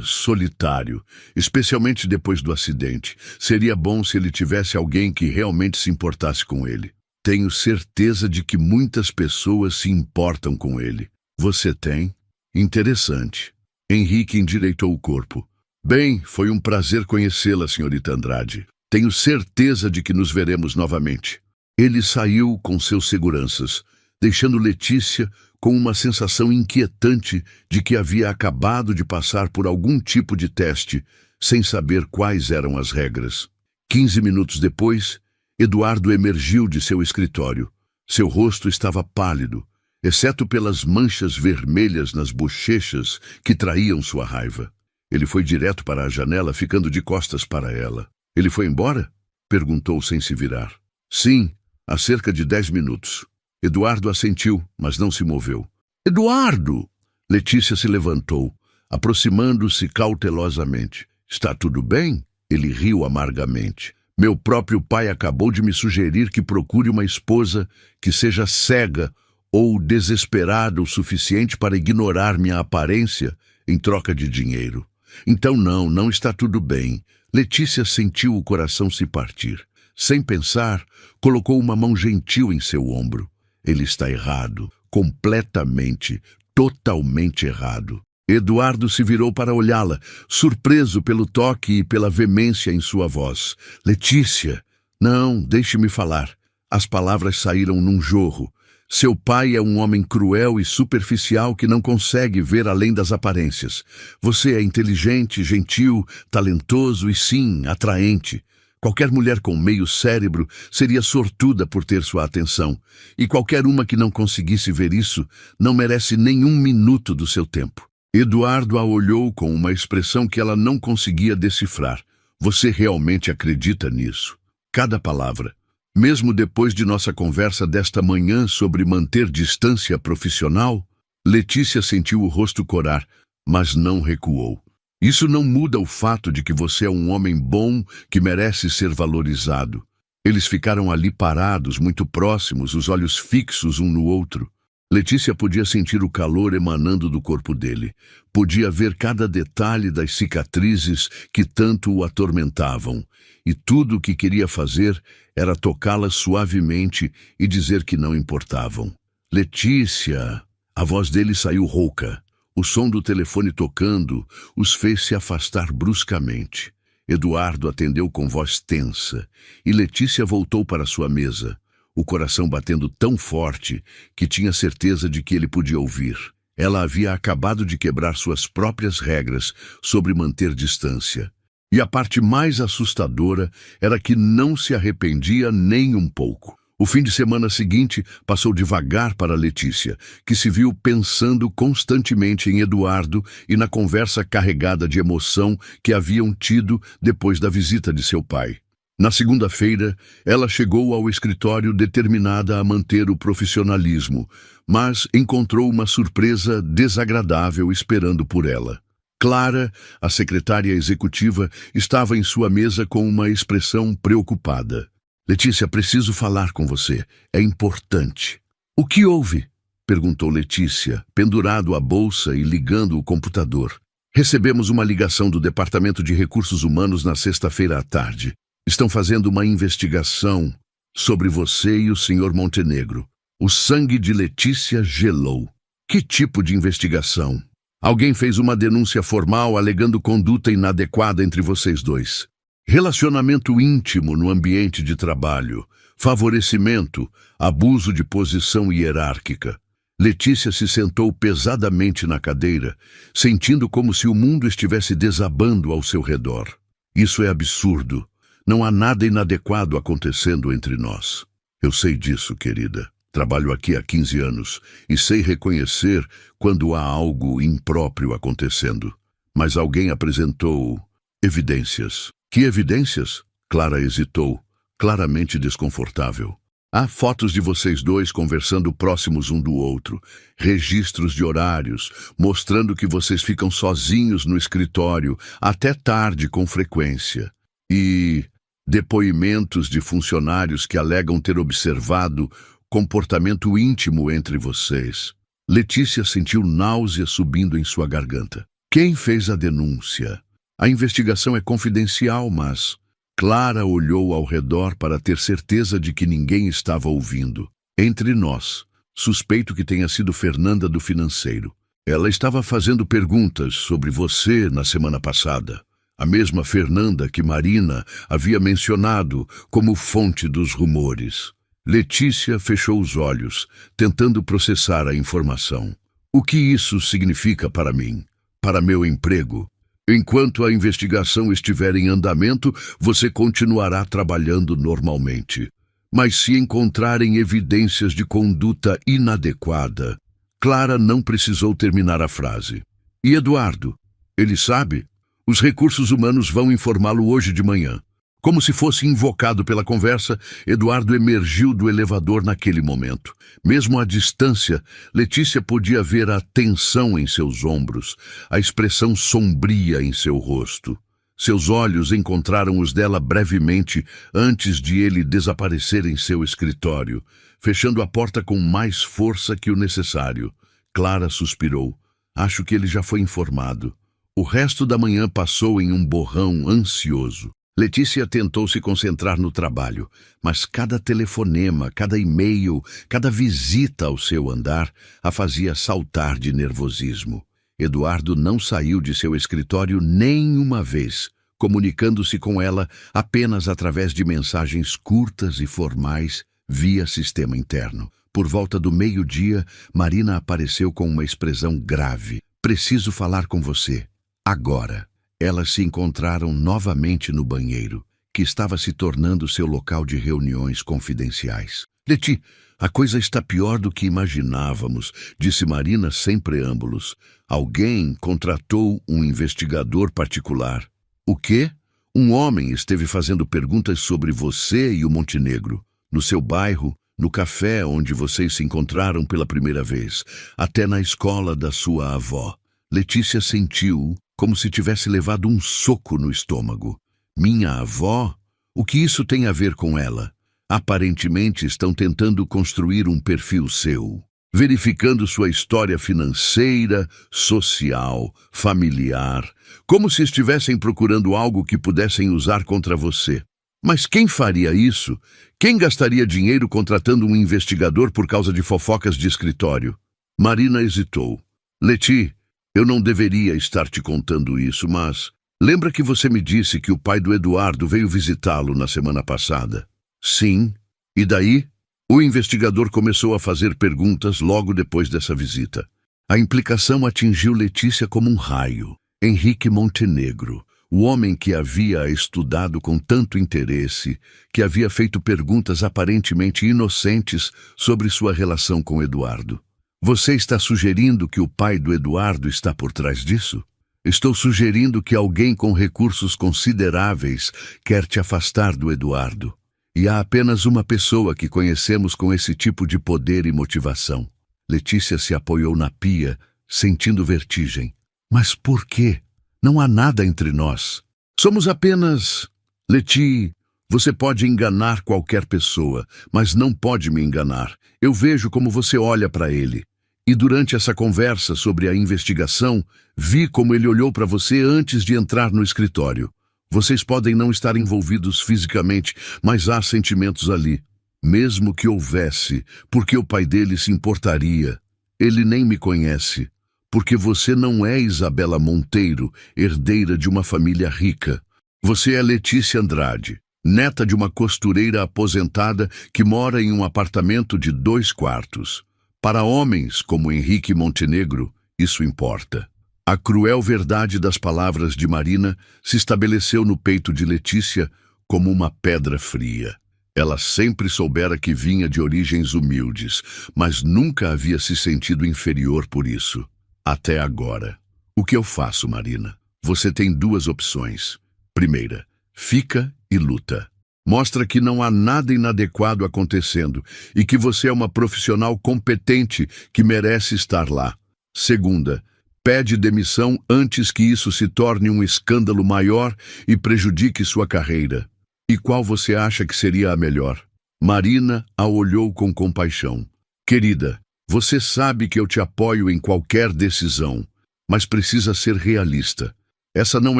solitário, especialmente depois do acidente. Seria bom se ele tivesse alguém que realmente se importasse com ele. Tenho certeza de que muitas pessoas se importam com ele. Você tem? Interessante. Henrique endireitou o corpo. Bem, foi um prazer conhecê-la, senhorita Andrade. Tenho certeza de que nos veremos novamente. Ele saiu com seus seguranças, deixando Letícia com uma sensação inquietante de que havia acabado de passar por algum tipo de teste, sem saber quais eram as regras. 15 minutos depois, Eduardo emergiu de seu escritório. Seu rosto estava pálido, exceto pelas manchas vermelhas nas bochechas que traíam sua raiva. Ele foi direto para a janela, ficando de costas para ela. Ele foi embora? Perguntou sem se virar. Sim, há cerca de 10 minutos. Eduardo assentiu, mas não se moveu. Eduardo! Letícia se levantou, aproximando-se cautelosamente. Está tudo bem? Ele riu amargamente. Meu próprio pai acabou de me sugerir que procure uma esposa que seja cega ou desesperada o suficiente para ignorar minha aparência em troca de dinheiro. Então não está tudo bem. Letícia sentiu o coração se partir. Sem pensar, colocou uma mão gentil em seu ombro. Ele está errado, completamente, totalmente errado. Eduardo se virou para olhá-la, surpreso pelo toque e pela veemência em sua voz. Letícia! Não, deixe-me falar. As palavras saíram num jorro. Seu pai é um homem cruel e superficial que não consegue ver além das aparências. Você é inteligente, gentil, talentoso e, sim, atraente. Qualquer mulher com meio cérebro seria sortuda por ter sua atenção. E qualquer uma que não conseguisse ver isso não merece nenhum minuto do seu tempo. Eduardo a olhou com uma expressão que ela não conseguia decifrar. Você realmente acredita nisso? Cada palavra. Mesmo depois de nossa conversa desta manhã sobre manter distância profissional, Letícia sentiu o rosto corar, mas não recuou. Isso não muda o fato de que você é um homem bom que merece ser valorizado. Eles ficaram ali parados, muito próximos, os olhos fixos um no outro. Letícia podia sentir o calor emanando do corpo dele. Podia ver cada detalhe das cicatrizes que tanto o atormentavam. E tudo o que queria fazer era tocá-las suavemente e dizer que não importavam. Letícia! A voz dele saiu rouca. O som do telefone tocando os fez se afastar bruscamente. Eduardo atendeu com voz tensa e Letícia voltou para sua mesa, o coração batendo tão forte que tinha certeza de que ele podia ouvir. Ela havia acabado de quebrar suas próprias regras sobre manter distância. E a parte mais assustadora era que não se arrependia nem um pouco. O fim de semana seguinte passou devagar para Letícia, que se viu pensando constantemente em Eduardo e na conversa carregada de emoção que haviam tido depois da visita de seu pai. Na segunda-feira, ela chegou ao escritório determinada a manter o profissionalismo, mas encontrou uma surpresa desagradável esperando por ela. Clara, a secretária executiva, estava em sua mesa com uma expressão preocupada. Letícia, preciso falar com você. É importante. O que houve? Perguntou Letícia, pendurado à bolsa e ligando o computador. Recebemos uma ligação do Departamento de Recursos Humanos na sexta-feira à tarde. Estão fazendo uma investigação sobre você e o Sr. Montenegro. O sangue de Letícia gelou. Que tipo de investigação? Alguém fez uma denúncia formal alegando conduta inadequada entre vocês dois. Relacionamento íntimo no ambiente de trabalho, favorecimento, abuso de posição hierárquica. Letícia se sentou pesadamente na cadeira, sentindo como se o mundo estivesse desabando ao seu redor. Isso é absurdo. Não há nada inadequado acontecendo entre nós. Eu sei disso, querida. Trabalho aqui há 15 anos e sei reconhecer quando há algo impróprio acontecendo. Mas alguém apresentou evidências. Que evidências? Clara hesitou, claramente desconfortável. Há fotos de vocês dois conversando próximos um do outro, registros de horários, mostrando que vocês ficam sozinhos no escritório até tarde com frequência. E depoimentos de funcionários que alegam ter observado comportamento íntimo entre vocês. Letícia sentiu náusea subindo em sua garganta. Quem fez a denúncia? A investigação é confidencial, mas... Clara olhou ao redor para ter certeza de que ninguém estava ouvindo. Entre nós, suspeito que tenha sido Fernanda do financeiro. Ela estava fazendo perguntas sobre você na semana passada. A mesma Fernanda que Marina havia mencionado como fonte dos rumores. Letícia fechou os olhos, tentando processar a informação. O que isso significa para mim? Para meu emprego? Enquanto a investigação estiver em andamento, você continuará trabalhando normalmente. Mas se encontrarem evidências de conduta inadequada... Clara não precisou terminar a frase. E Eduardo? Ele sabe? Os recursos humanos vão informá-lo hoje de manhã. Como se fosse invocado pela conversa, Eduardo emergiu do elevador naquele momento. Mesmo à distância, Letícia podia ver a tensão em seus ombros, a expressão sombria em seu rosto. Seus olhos encontraram os dela brevemente antes de ele desaparecer em seu escritório, fechando a porta com mais força que o necessário. Clara suspirou. Acho que ele já foi informado. O resto da manhã passou em um borrão ansioso. Letícia tentou se concentrar no trabalho, mas cada telefonema, cada e-mail, cada visita ao seu andar a fazia saltar de nervosismo. Eduardo não saiu de seu escritório nem uma vez, comunicando-se com ela apenas através de mensagens curtas e formais via sistema interno. Por volta do meio-dia, Marina apareceu com uma expressão grave. Preciso falar com você. Agora. Elas se encontraram novamente no banheiro, que estava se tornando seu local de reuniões confidenciais. Leti, a coisa está pior do que imaginávamos, disse Marina sem preâmbulos. Alguém contratou um investigador particular. O quê? Um homem esteve fazendo perguntas sobre você e o Montenegro, no seu bairro, no café onde vocês se encontraram pela primeira vez, até na escola da sua avó. Letícia sentiu como se tivesse levado um soco no estômago. Minha avó? O que isso tem a ver com ela? Aparentemente estão tentando construir um perfil seu, verificando sua história financeira, social, familiar, como se estivessem procurando algo que pudessem usar contra você. Mas quem faria isso? Quem gastaria dinheiro contratando um investigador por causa de fofocas de escritório? Marina hesitou. Leti, eu não deveria estar te contando isso, mas... Lembra que você me disse que o pai do Eduardo veio visitá-lo na semana passada? Sim. E daí? O investigador começou a fazer perguntas logo depois dessa visita. A implicação atingiu Letícia como um raio. Henrique Montenegro, o homem que havia estudado com tanto interesse, que havia feito perguntas aparentemente inocentes sobre sua relação com Eduardo. Você está sugerindo que o pai do Eduardo está por trás disso? Estou sugerindo que alguém com recursos consideráveis quer te afastar do Eduardo. E há apenas uma pessoa que conhecemos com esse tipo de poder e motivação. Letícia se apoiou na pia, sentindo vertigem. Mas por quê? Não há nada entre nós. Somos apenas... Leti, você pode enganar qualquer pessoa, mas não pode me enganar. Eu vejo como você olha para ele. E durante essa conversa sobre a investigação, vi como ele olhou para você antes de entrar no escritório. Vocês podem não estar envolvidos fisicamente, mas há sentimentos ali. Mesmo que houvesse, porque o pai dele se importaria. Ele nem me conhece, porque você não é Isabela Monteiro, herdeira de uma família rica. Você é Letícia Andrade, neta de uma costureira aposentada que mora em um apartamento de 2 quartos. Para homens como Henrique Montenegro, isso importa. A cruel verdade das palavras de Marina se estabeleceu no peito de Letícia como uma pedra fria. Ela sempre soubera que vinha de origens humildes, mas nunca havia se sentido inferior por isso. Até agora. O que eu faço, Marina? Você tem 2 opções. Primeira, fica e luta. Mostra que não há nada inadequado acontecendo e que você é uma profissional competente que merece estar lá. Segunda, pede demissão antes que isso se torne um escândalo maior e prejudique sua carreira. E qual você acha que seria a melhor? Marina a olhou com compaixão. Querida, você sabe que eu te apoio em qualquer decisão, mas precisa ser realista. Essa não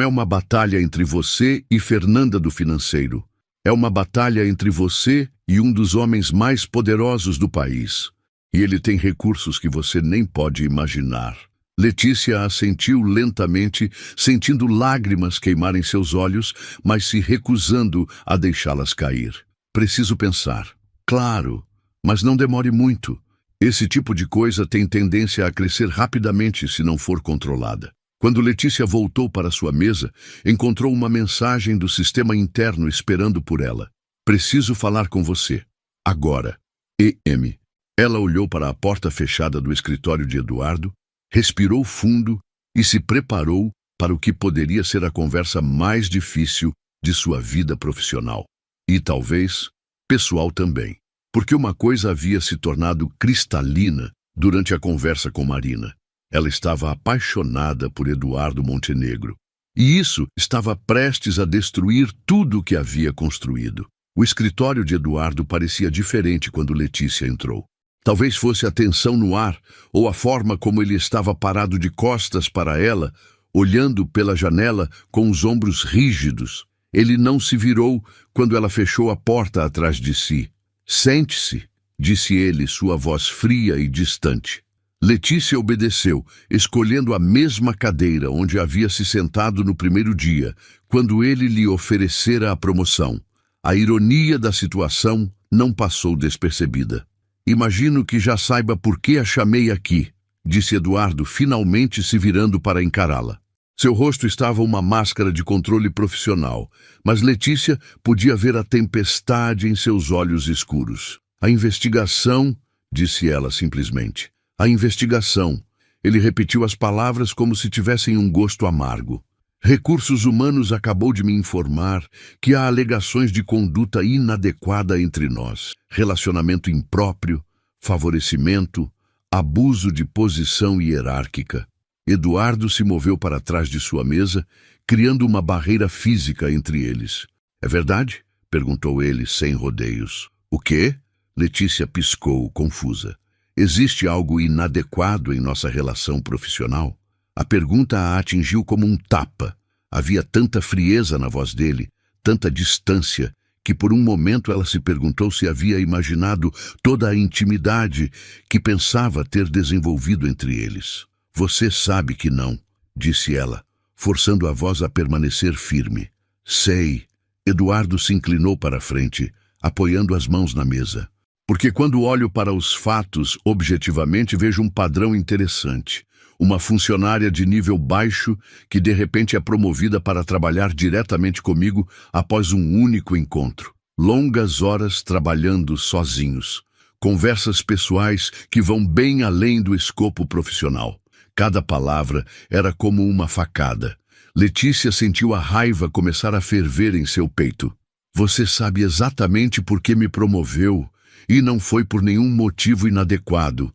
é uma batalha entre você e Fernanda do Financeiro. É uma batalha entre você e um dos homens mais poderosos do país. E ele tem recursos que você nem pode imaginar. Letícia assentiu lentamente, sentindo lágrimas queimarem seus olhos, mas se recusando a deixá-las cair. Preciso pensar. Claro, mas não demore muito. Esse tipo de coisa tem tendência a crescer rapidamente se não for controlada. Quando Letícia voltou para sua mesa, encontrou uma mensagem do sistema interno esperando por ela. Preciso falar com você. Agora. E.M. Ela olhou para a porta fechada do escritório de Eduardo, respirou fundo e se preparou para o que poderia ser a conversa mais difícil de sua vida profissional. E talvez pessoal também. Porque uma coisa havia se tornado cristalina durante a conversa com Marina. Ela estava apaixonada por Eduardo Montenegro. E isso estava prestes a destruir tudo o que havia construído. O escritório de Eduardo parecia diferente quando Letícia entrou. Talvez fosse a tensão no ar, ou a forma como ele estava parado de costas para ela, olhando pela janela com os ombros rígidos. Ele não se virou quando ela fechou a porta atrás de si. Sente-se, disse ele, sua voz fria e distante. Letícia obedeceu, escolhendo a mesma cadeira onde havia se sentado no primeiro dia, quando ele lhe oferecera a promoção. A ironia da situação não passou despercebida. Imagino que já saiba por que a chamei aqui, disse Eduardo, finalmente se virando para encará-la. Seu rosto estava uma máscara de controle profissional, mas Letícia podia ver a tempestade em seus olhos escuros. A investigação, disse ela simplesmente. A investigação. Ele repetiu as palavras como se tivessem um gosto amargo. Recursos Humanos acabou de me informar que há alegações de conduta inadequada entre nós, relacionamento impróprio, favorecimento, abuso de posição hierárquica. Eduardo se moveu para trás de sua mesa, criando uma barreira física entre eles. É verdade? Perguntou ele, sem rodeios. O quê? Letícia piscou, confusa. Existe algo inadequado em nossa relação profissional? A pergunta a atingiu como um tapa. Havia tanta frieza na voz dele, tanta distância, que por um momento ela se perguntou se havia imaginado toda a intimidade que pensava ter desenvolvido entre eles. Você sabe que não, disse ela, forçando a voz a permanecer firme. Sei. Eduardo se inclinou para a frente, apoiando as mãos na mesa. Porque quando olho para os fatos, objetivamente vejo um padrão interessante. Uma funcionária de nível baixo que de repente é promovida para trabalhar diretamente comigo após um único encontro. Longas horas trabalhando sozinhos. Conversas pessoais que vão bem além do escopo profissional. Cada palavra era como uma facada. Letícia sentiu a raiva começar a ferver em seu peito. Você sabe exatamente por que me promoveu, e não foi por nenhum motivo inadequado.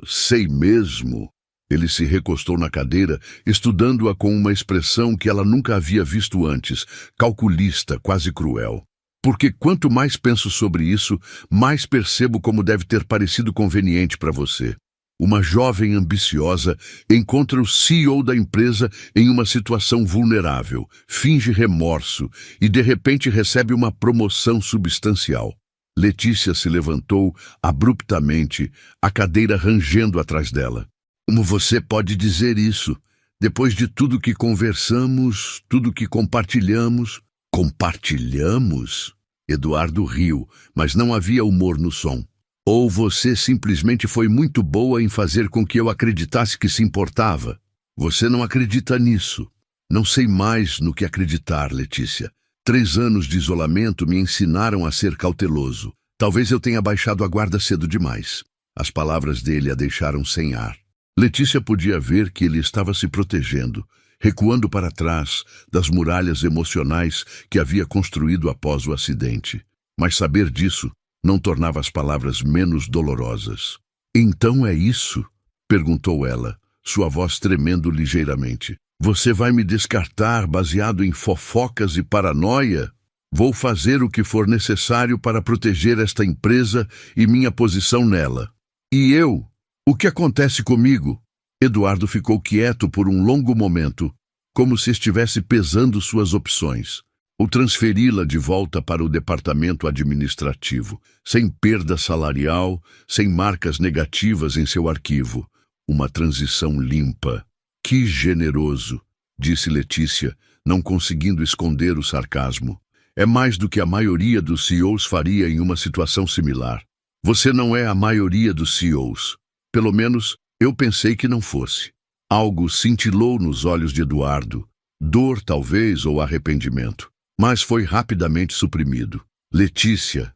Sei mesmo. Ele se recostou na cadeira, estudando-a com uma expressão que ela nunca havia visto antes, calculista, quase cruel. Porque quanto mais penso sobre isso, mais percebo como deve ter parecido conveniente para você. Uma jovem ambiciosa encontra o CEO da empresa em uma situação vulnerável, finge remorso e de repente recebe uma promoção substancial. Letícia se levantou abruptamente, a cadeira rangendo atrás dela. Como você pode dizer isso? Depois de tudo que conversamos, tudo que compartilhamos... Compartilhamos? Eduardo riu, mas não havia humor no som. Ou você simplesmente foi muito boa em fazer com que eu acreditasse que se importava? Você não acredita nisso. Não sei mais no que acreditar, Letícia. 3 anos de isolamento me ensinaram a ser cauteloso. Talvez eu tenha baixado a guarda cedo demais. As palavras dele a deixaram sem ar. Letícia podia ver que ele estava se protegendo, recuando para trás das muralhas emocionais que havia construído após o acidente. Mas saber disso não tornava as palavras menos dolorosas. Então é isso? Perguntou ela, sua voz tremendo ligeiramente. Você vai me descartar baseado em fofocas e paranoia? Vou fazer o que for necessário para proteger esta empresa e minha posição nela. E eu? O que acontece comigo? Eduardo ficou quieto por um longo momento, como se estivesse pesando suas opções. Ou transferi-la de volta para o departamento administrativo, sem perda salarial, sem marcas negativas em seu arquivo. Uma transição limpa. Que generoso, disse Letícia, não conseguindo esconder o sarcasmo. É mais do que a maioria dos CEOs faria em uma situação similar. Você não é a maioria dos CEOs. Pelo menos, eu pensei que não fosse. Algo cintilou nos olhos de Eduardo. Dor, talvez, ou arrependimento. Mas foi rapidamente suprimido. Letícia,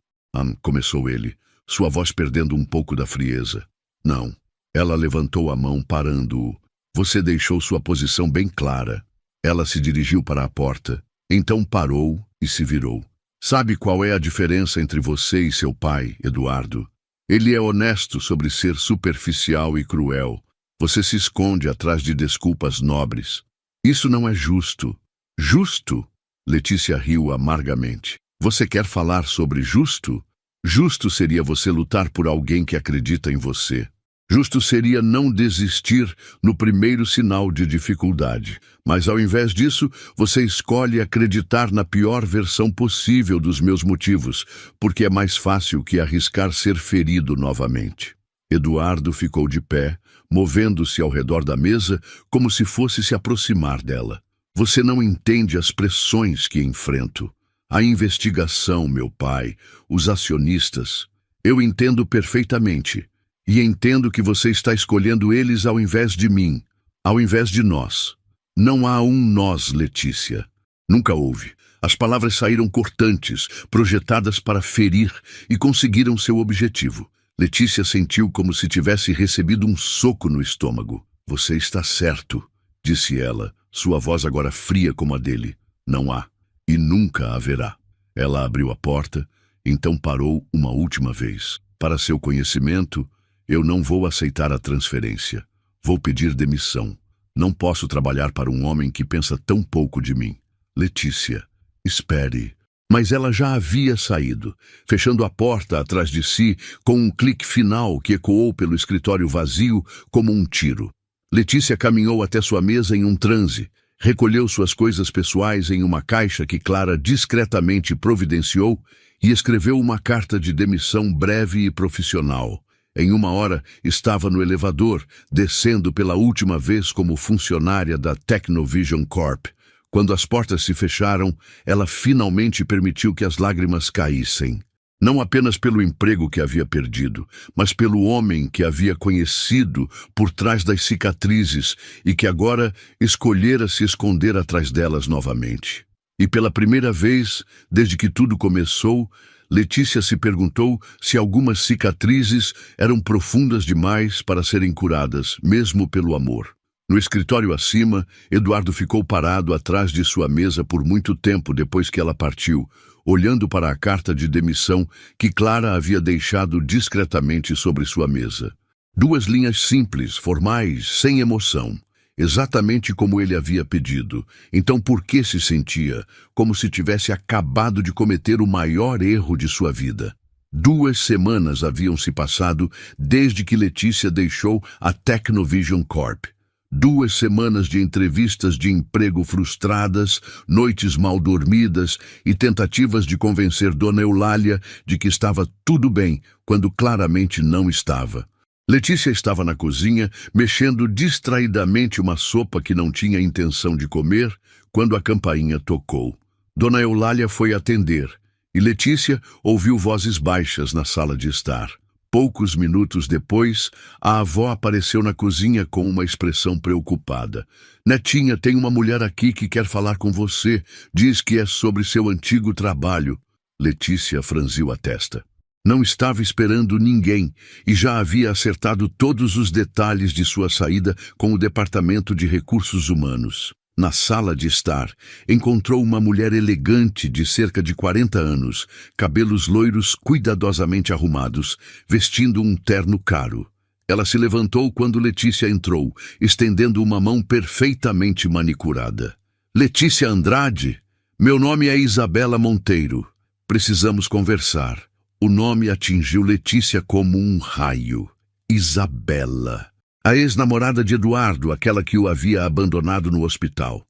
começou ele, sua voz perdendo um pouco da frieza. Não. Ela levantou a mão, parando-o. Você deixou sua posição bem clara. Ela se dirigiu para a porta. Então parou e se virou. Sabe qual é a diferença entre você e seu pai, Eduardo? Ele é honesto sobre ser superficial e cruel. Você se esconde atrás de desculpas nobres. Isso não é justo. Justo? Letícia riu amargamente. Você quer falar sobre justo? Justo seria você lutar por alguém que acredita em você. Justo seria não desistir no primeiro sinal de dificuldade. Mas ao invés disso, você escolhe acreditar na pior versão possível dos meus motivos, porque é mais fácil que arriscar ser ferido novamente. Eduardo ficou de pé, movendo-se ao redor da mesa como se fosse se aproximar dela. Você não entende as pressões que enfrento. A investigação, meu pai, os acionistas. Eu entendo perfeitamente. E entendo que você está escolhendo eles ao invés de mim, ao invés de nós. Não há um nós, Letícia. Nunca houve. As palavras saíram cortantes, projetadas para ferir, e conseguiram seu objetivo. Letícia sentiu como se tivesse recebido um soco no estômago. Você está certo, disse ela, sua voz agora fria como a dele. Não há. E nunca haverá. Ela abriu a porta, então parou uma última vez. Para seu conhecimento, eu não vou aceitar a transferência. Vou pedir demissão. Não posso trabalhar para um homem que pensa tão pouco de mim. Letícia, espere. Mas ela já havia saído, fechando a porta atrás de si com um clique final que ecoou pelo escritório vazio como um tiro. Letícia caminhou até sua mesa em um transe, recolheu suas coisas pessoais em uma caixa que Clara discretamente providenciou e escreveu uma carta de demissão breve e profissional. Em 1 hora, estava no elevador, descendo pela última vez como funcionária da Technovision Corp. Quando as portas se fecharam, ela finalmente permitiu que as lágrimas caíssem. Não apenas pelo emprego que havia perdido, mas pelo homem que havia conhecido por trás das cicatrizes e que agora escolhera se esconder atrás delas novamente. E pela primeira vez, desde que tudo começou, Letícia se perguntou se algumas cicatrizes eram profundas demais para serem curadas, mesmo pelo amor. No escritório acima, Eduardo ficou parado atrás de sua mesa por muito tempo depois que ela partiu, olhando para a carta de demissão que Clara havia deixado discretamente sobre sua mesa. 2 linhas simples, formais, sem emoção. Exatamente como ele havia pedido. Então por que se sentia como se tivesse acabado de cometer o maior erro de sua vida? 2 semanas haviam se passado desde que Letícia deixou a Technovision Corp. 2 semanas de entrevistas de emprego frustradas, noites mal dormidas e tentativas de convencer Dona Eulália de que estava tudo bem, quando claramente não estava. Letícia estava na cozinha, mexendo distraidamente uma sopa que não tinha intenção de comer, quando a campainha tocou. Dona Eulália foi atender, e Letícia ouviu vozes baixas na sala de estar. Poucos minutos depois, a avó apareceu na cozinha com uma expressão preocupada. Netinha, tem uma mulher aqui que quer falar com você. Diz que é sobre seu antigo trabalho. Letícia franziu a testa. Não estava esperando ninguém e já havia acertado todos os detalhes de sua saída com o Departamento de Recursos Humanos. Na sala de estar, encontrou uma mulher elegante de cerca de 40 anos, cabelos loiros cuidadosamente arrumados, vestindo um terno caro. Ela se levantou quando Letícia entrou, estendendo uma mão perfeitamente manicurada. Letícia Andrade? Meu nome é Isabela Monteiro. Precisamos conversar. O nome atingiu Letícia como um raio. Isabela. A ex-namorada de Eduardo, aquela que o havia abandonado no hospital.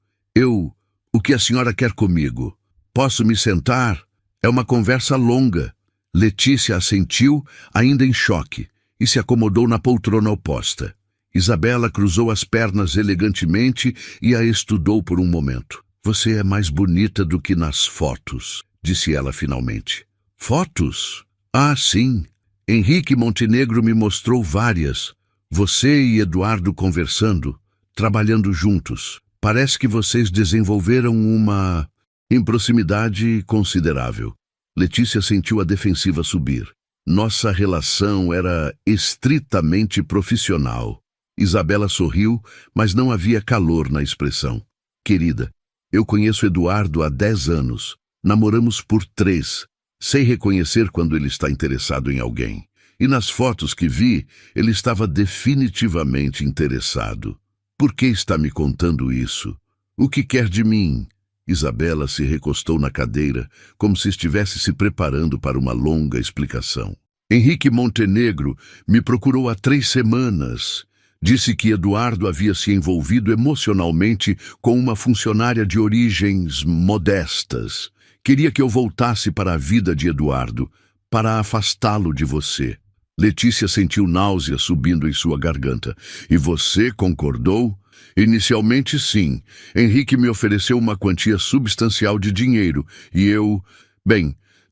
O que a senhora quer comigo? Posso me sentar? É uma conversa longa. Letícia assentiu, ainda em choque, e se acomodou na poltrona oposta. Isabela cruzou as pernas elegantemente e a estudou por um momento. Você é mais bonita do que nas fotos, disse ela finalmente. Fotos? Ah, sim. Henrique Montenegro me mostrou várias. Você e Eduardo conversando, trabalhando juntos. Parece que vocês desenvolveram uma proximidade considerável. Letícia sentiu a defensiva subir. Nossa relação era estritamente profissional. Isabela sorriu, mas não havia calor na expressão. Querida, eu conheço Eduardo há 10 anos. Namoramos por 3. Sei reconhecer quando ele está interessado em alguém. E nas fotos que vi, ele estava definitivamente interessado. Por que está me contando isso? O que quer de mim? Isabela se recostou na cadeira, como se estivesse se preparando para uma longa explicação. Henrique Montenegro me procurou há 3 semanas. Disse que Eduardo havia se envolvido emocionalmente com uma funcionária de origens modestas. Queria que eu voltasse para a vida de Eduardo, para afastá-lo de você. Letícia sentiu náusea subindo em sua garganta. E você concordou? Inicialmente, sim. Henrique me ofereceu uma quantia substancial de dinheiro e eu...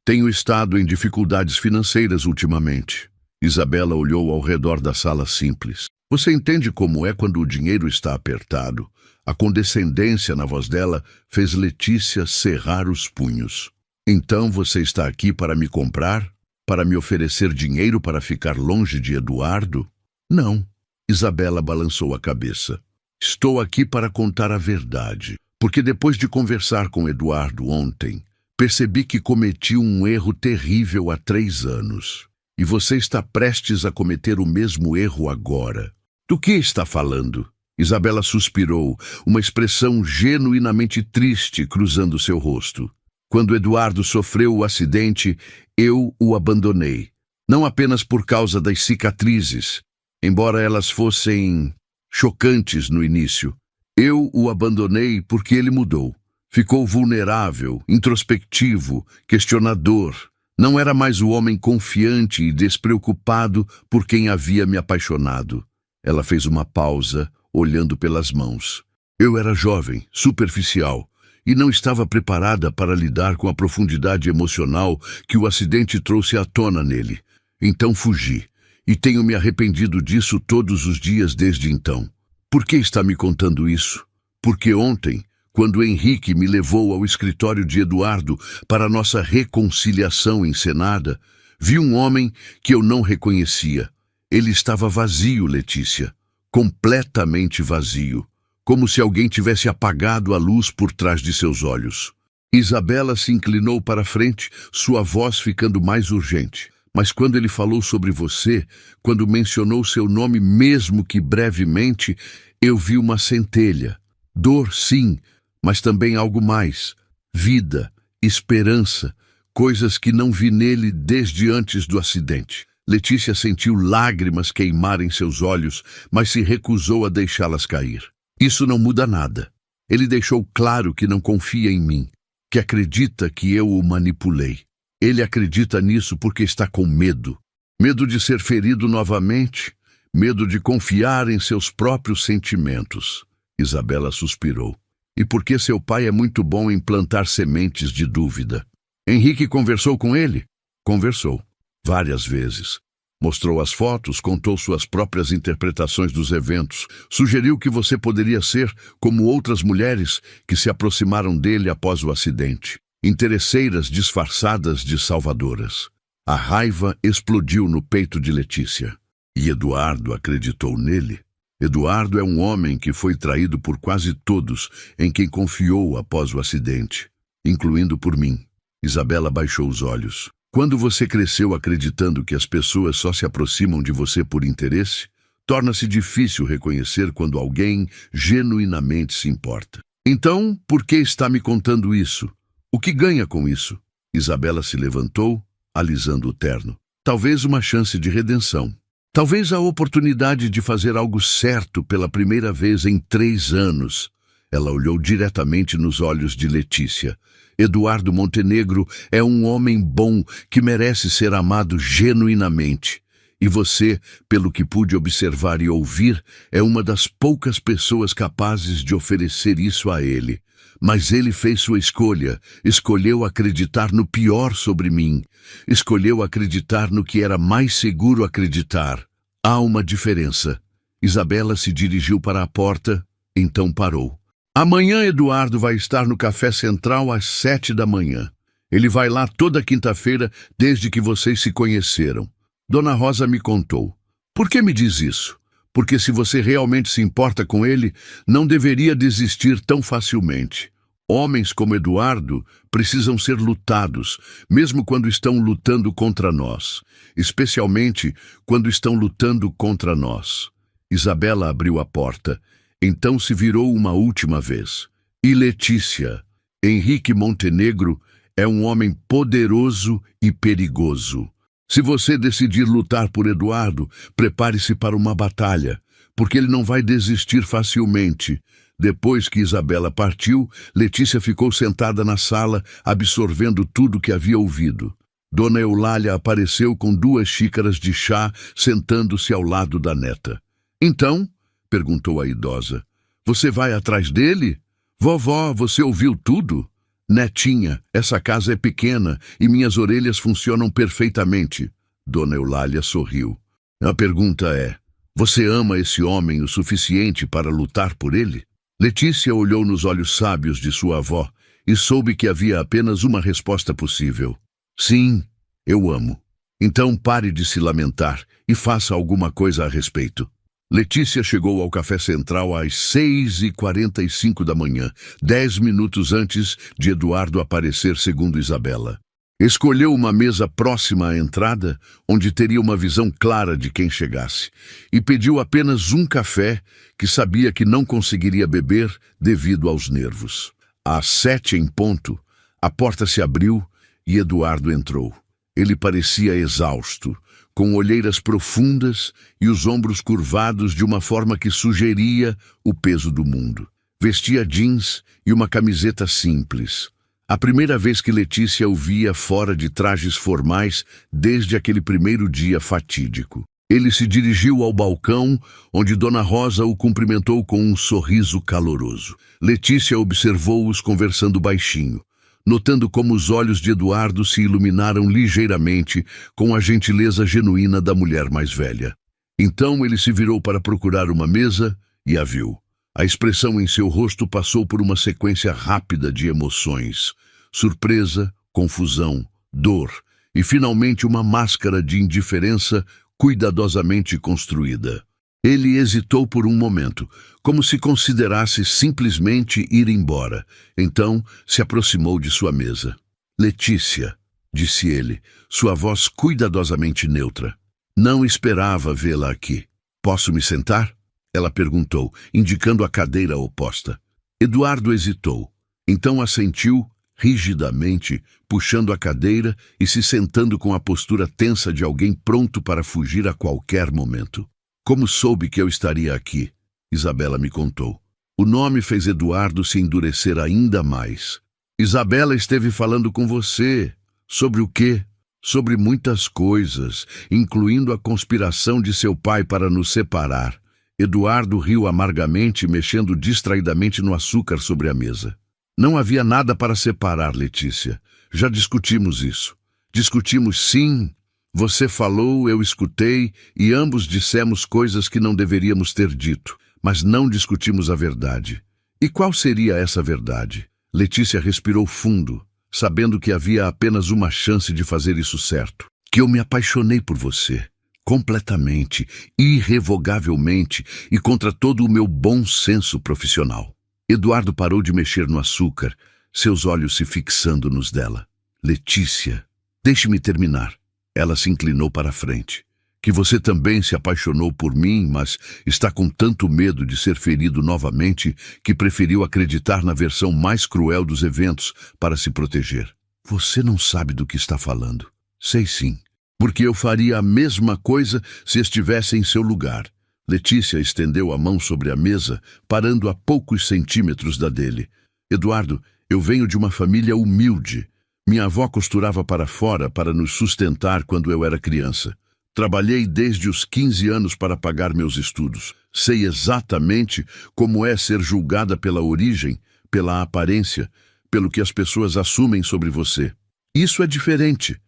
tenho estado em dificuldades financeiras ultimamente. Isabela olhou ao redor da sala simples. Você entende como é quando o dinheiro está apertado? A condescendência na voz dela fez Letícia cerrar os punhos. Então você está aqui para me comprar? Para me oferecer dinheiro para ficar longe de Eduardo? Não. Isabela balançou a cabeça. Estou aqui para contar a verdade, porque depois de conversar com Eduardo ontem, percebi que cometi um erro terrível há 3 anos. E você está prestes a cometer o mesmo erro agora. Do que está falando? Isabela suspirou, uma expressão genuinamente triste cruzando seu rosto. Quando Eduardo sofreu o acidente, eu o abandonei. Não apenas por causa das cicatrizes, embora elas fossem chocantes no início. Eu o abandonei porque ele mudou. Ficou vulnerável, introspectivo, questionador. Não era mais o homem confiante e despreocupado por quem havia me apaixonado. Ela fez uma pausa, olhando pelas mãos. Eu era jovem, superficial, e não estava preparada para lidar com a profundidade emocional que o acidente trouxe à tona nele. Então fugi, e tenho me arrependido disso todos os dias desde então. Por que está me contando isso? Porque ontem, quando Henrique me levou ao escritório de Eduardo para nossa reconciliação encenada, vi um homem que eu não reconhecia. Ele estava vazio, Letícia, completamente vazio, como se alguém tivesse apagado a luz por trás de seus olhos. Isabela se inclinou para a frente, sua voz ficando mais urgente. Mas quando ele falou sobre você, quando mencionou seu nome mesmo que brevemente, eu vi uma centelha. Dor, sim, mas também algo mais. Vida, esperança, coisas que não vi nele desde antes do acidente. Letícia sentiu lágrimas queimarem seus olhos, mas se recusou a deixá-las cair. Isso não muda nada. Ele deixou claro que não confia em mim, que acredita que eu o manipulei. Ele acredita nisso porque está com medo. Medo de ser ferido novamente, medo de confiar em seus próprios sentimentos. Isabela suspirou. E porque seu pai é muito bom em plantar sementes de dúvida. Henrique conversou com ele? Conversou. Várias vezes. Mostrou as fotos, contou suas próprias interpretações dos eventos, sugeriu que você poderia ser como outras mulheres que se aproximaram dele após o acidente. Interesseiras disfarçadas de salvadoras. A raiva explodiu no peito de Letícia. E Eduardo acreditou nele? Eduardo é um homem que foi traído por quase todos em quem confiou após o acidente, incluindo por mim. Isabela baixou os olhos. Quando você cresceu acreditando que as pessoas só se aproximam de você por interesse, torna-se difícil reconhecer quando alguém genuinamente se importa. Então, por que está me contando isso? O que ganha com isso? Isabela se levantou, alisando o terno. Talvez uma chance de redenção. Talvez a oportunidade de fazer algo certo pela primeira vez em 3 anos. Ela olhou diretamente nos olhos de Letícia. Eduardo Montenegro é um homem bom que merece ser amado genuinamente. E você, pelo que pude observar e ouvir, é uma das poucas pessoas capazes de oferecer isso a ele. Mas ele fez sua escolha, escolheu acreditar no pior sobre mim, escolheu acreditar no que era mais seguro acreditar. Há uma diferença. Isabela se dirigiu para a porta, então parou. Amanhã Eduardo vai estar no Café Central às 7 da manhã. Ele vai lá toda quinta-feira desde que vocês se conheceram. Dona Rosa me contou. Por que me diz isso? Porque se você realmente se importa com ele, não deveria desistir tão facilmente. Homens como Eduardo precisam ser lutados, mesmo quando estão lutando contra nós. Especialmente quando estão lutando contra nós. Isabela abriu a porta. Então se virou uma última vez. E Letícia, Henrique Montenegro é um homem poderoso e perigoso. Se você decidir lutar por Eduardo, prepare-se para uma batalha, porque ele não vai desistir facilmente. Depois que Isabela partiu, Letícia ficou sentada na sala, absorvendo tudo que havia ouvido. Dona Eulália apareceu com 2 xícaras de chá, sentando-se ao lado da neta. Então, perguntou a idosa, você vai atrás dele? Vovó, você ouviu tudo? Netinha, essa casa é pequena e minhas orelhas funcionam perfeitamente. Dona Eulália sorriu. A pergunta é, você ama esse homem o suficiente para lutar por ele? Letícia olhou nos olhos sábios de sua avó e soube que havia apenas uma resposta possível. Sim, eu amo. Então pare de se lamentar e faça alguma coisa a respeito. Letícia chegou ao Café Central às 6h45 da manhã, 10 minutos antes de Eduardo aparecer, segundo Isabela. Escolheu uma mesa próxima à entrada, onde teria uma visão clara de quem chegasse, e pediu apenas um café que sabia que não conseguiria beber devido aos nervos. Às 7 em ponto, a porta se abriu e Eduardo entrou. Ele parecia exausto, com olheiras profundas e os ombros curvados de uma forma que sugeria o peso do mundo. Vestia jeans e uma camiseta simples. A primeira vez que Letícia o via fora de trajes formais desde aquele primeiro dia fatídico. Ele se dirigiu ao balcão, onde Dona Rosa o cumprimentou com um sorriso caloroso. Letícia observou-os conversando baixinho, notando como os olhos de Eduardo se iluminaram ligeiramente com a gentileza genuína da mulher mais velha. Então ele se virou para procurar uma mesa e a viu. A expressão em seu rosto passou por uma sequência rápida de emoções. Surpresa, confusão, dor e finalmente uma máscara de indiferença cuidadosamente construída. Ele hesitou por um momento, como se considerasse simplesmente ir embora. Então se aproximou de sua mesa. Letícia, disse ele, sua voz cuidadosamente neutra. Não esperava vê-la aqui. Posso me sentar? Ela perguntou, indicando a cadeira oposta. Eduardo hesitou. Então assentiu, rigidamente, puxando a cadeira e se sentando com a postura tensa de alguém pronto para fugir a qualquer momento. Como soube que eu estaria aqui? Isabela me contou. O nome fez Eduardo se endurecer ainda mais. Isabela esteve falando com você. Sobre o quê? Sobre muitas coisas, incluindo a conspiração de seu pai para nos separar. Eduardo riu amargamente, mexendo distraidamente no açúcar sobre a mesa. Não havia nada para separar, Letícia. Já discutimos isso. Discutimos sim. Você falou, eu escutei, e ambos dissemos coisas que não deveríamos ter dito, mas não discutimos a verdade. E qual seria essa verdade? Letícia respirou fundo, sabendo que havia apenas uma chance de fazer isso certo. Que eu me apaixonei por você, completamente, irrevogavelmente e contra todo o meu bom senso profissional. Eduardo parou de mexer no açúcar, seus olhos se fixando nos dela. Letícia, deixe-me terminar. Ela se inclinou para a frente. Que você também se apaixonou por mim, mas está com tanto medo de ser ferido novamente que preferiu acreditar na versão mais cruel dos eventos para se proteger. Você não sabe do que está falando. Sei sim, porque eu faria a mesma coisa se estivesse em seu lugar. Letícia estendeu a mão sobre a mesa, parando a poucos centímetros da dele. Eduardo, eu venho de uma família humilde. Minha avó costurava para fora para nos sustentar quando eu era criança. Trabalhei desde os 15 anos para pagar meus estudos. Sei exatamente como é ser julgada pela origem, pela aparência, pelo que as pessoas assumem sobre você. Isso é diferente.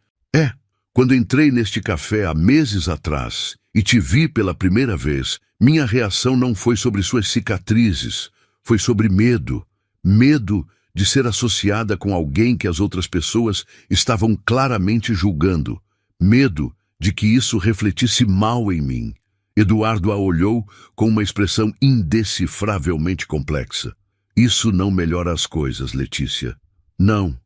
Quando entrei neste café há meses atrás e te vi pela primeira vez, minha reação não foi sobre suas cicatrizes, foi sobre medo. Medo de ser associada com alguém que as outras pessoas estavam claramente julgando. Medo de que isso refletisse mal em mim. Eduardo a olhou com uma expressão indecifravelmente complexa. Isso não melhora as coisas, Letícia. Não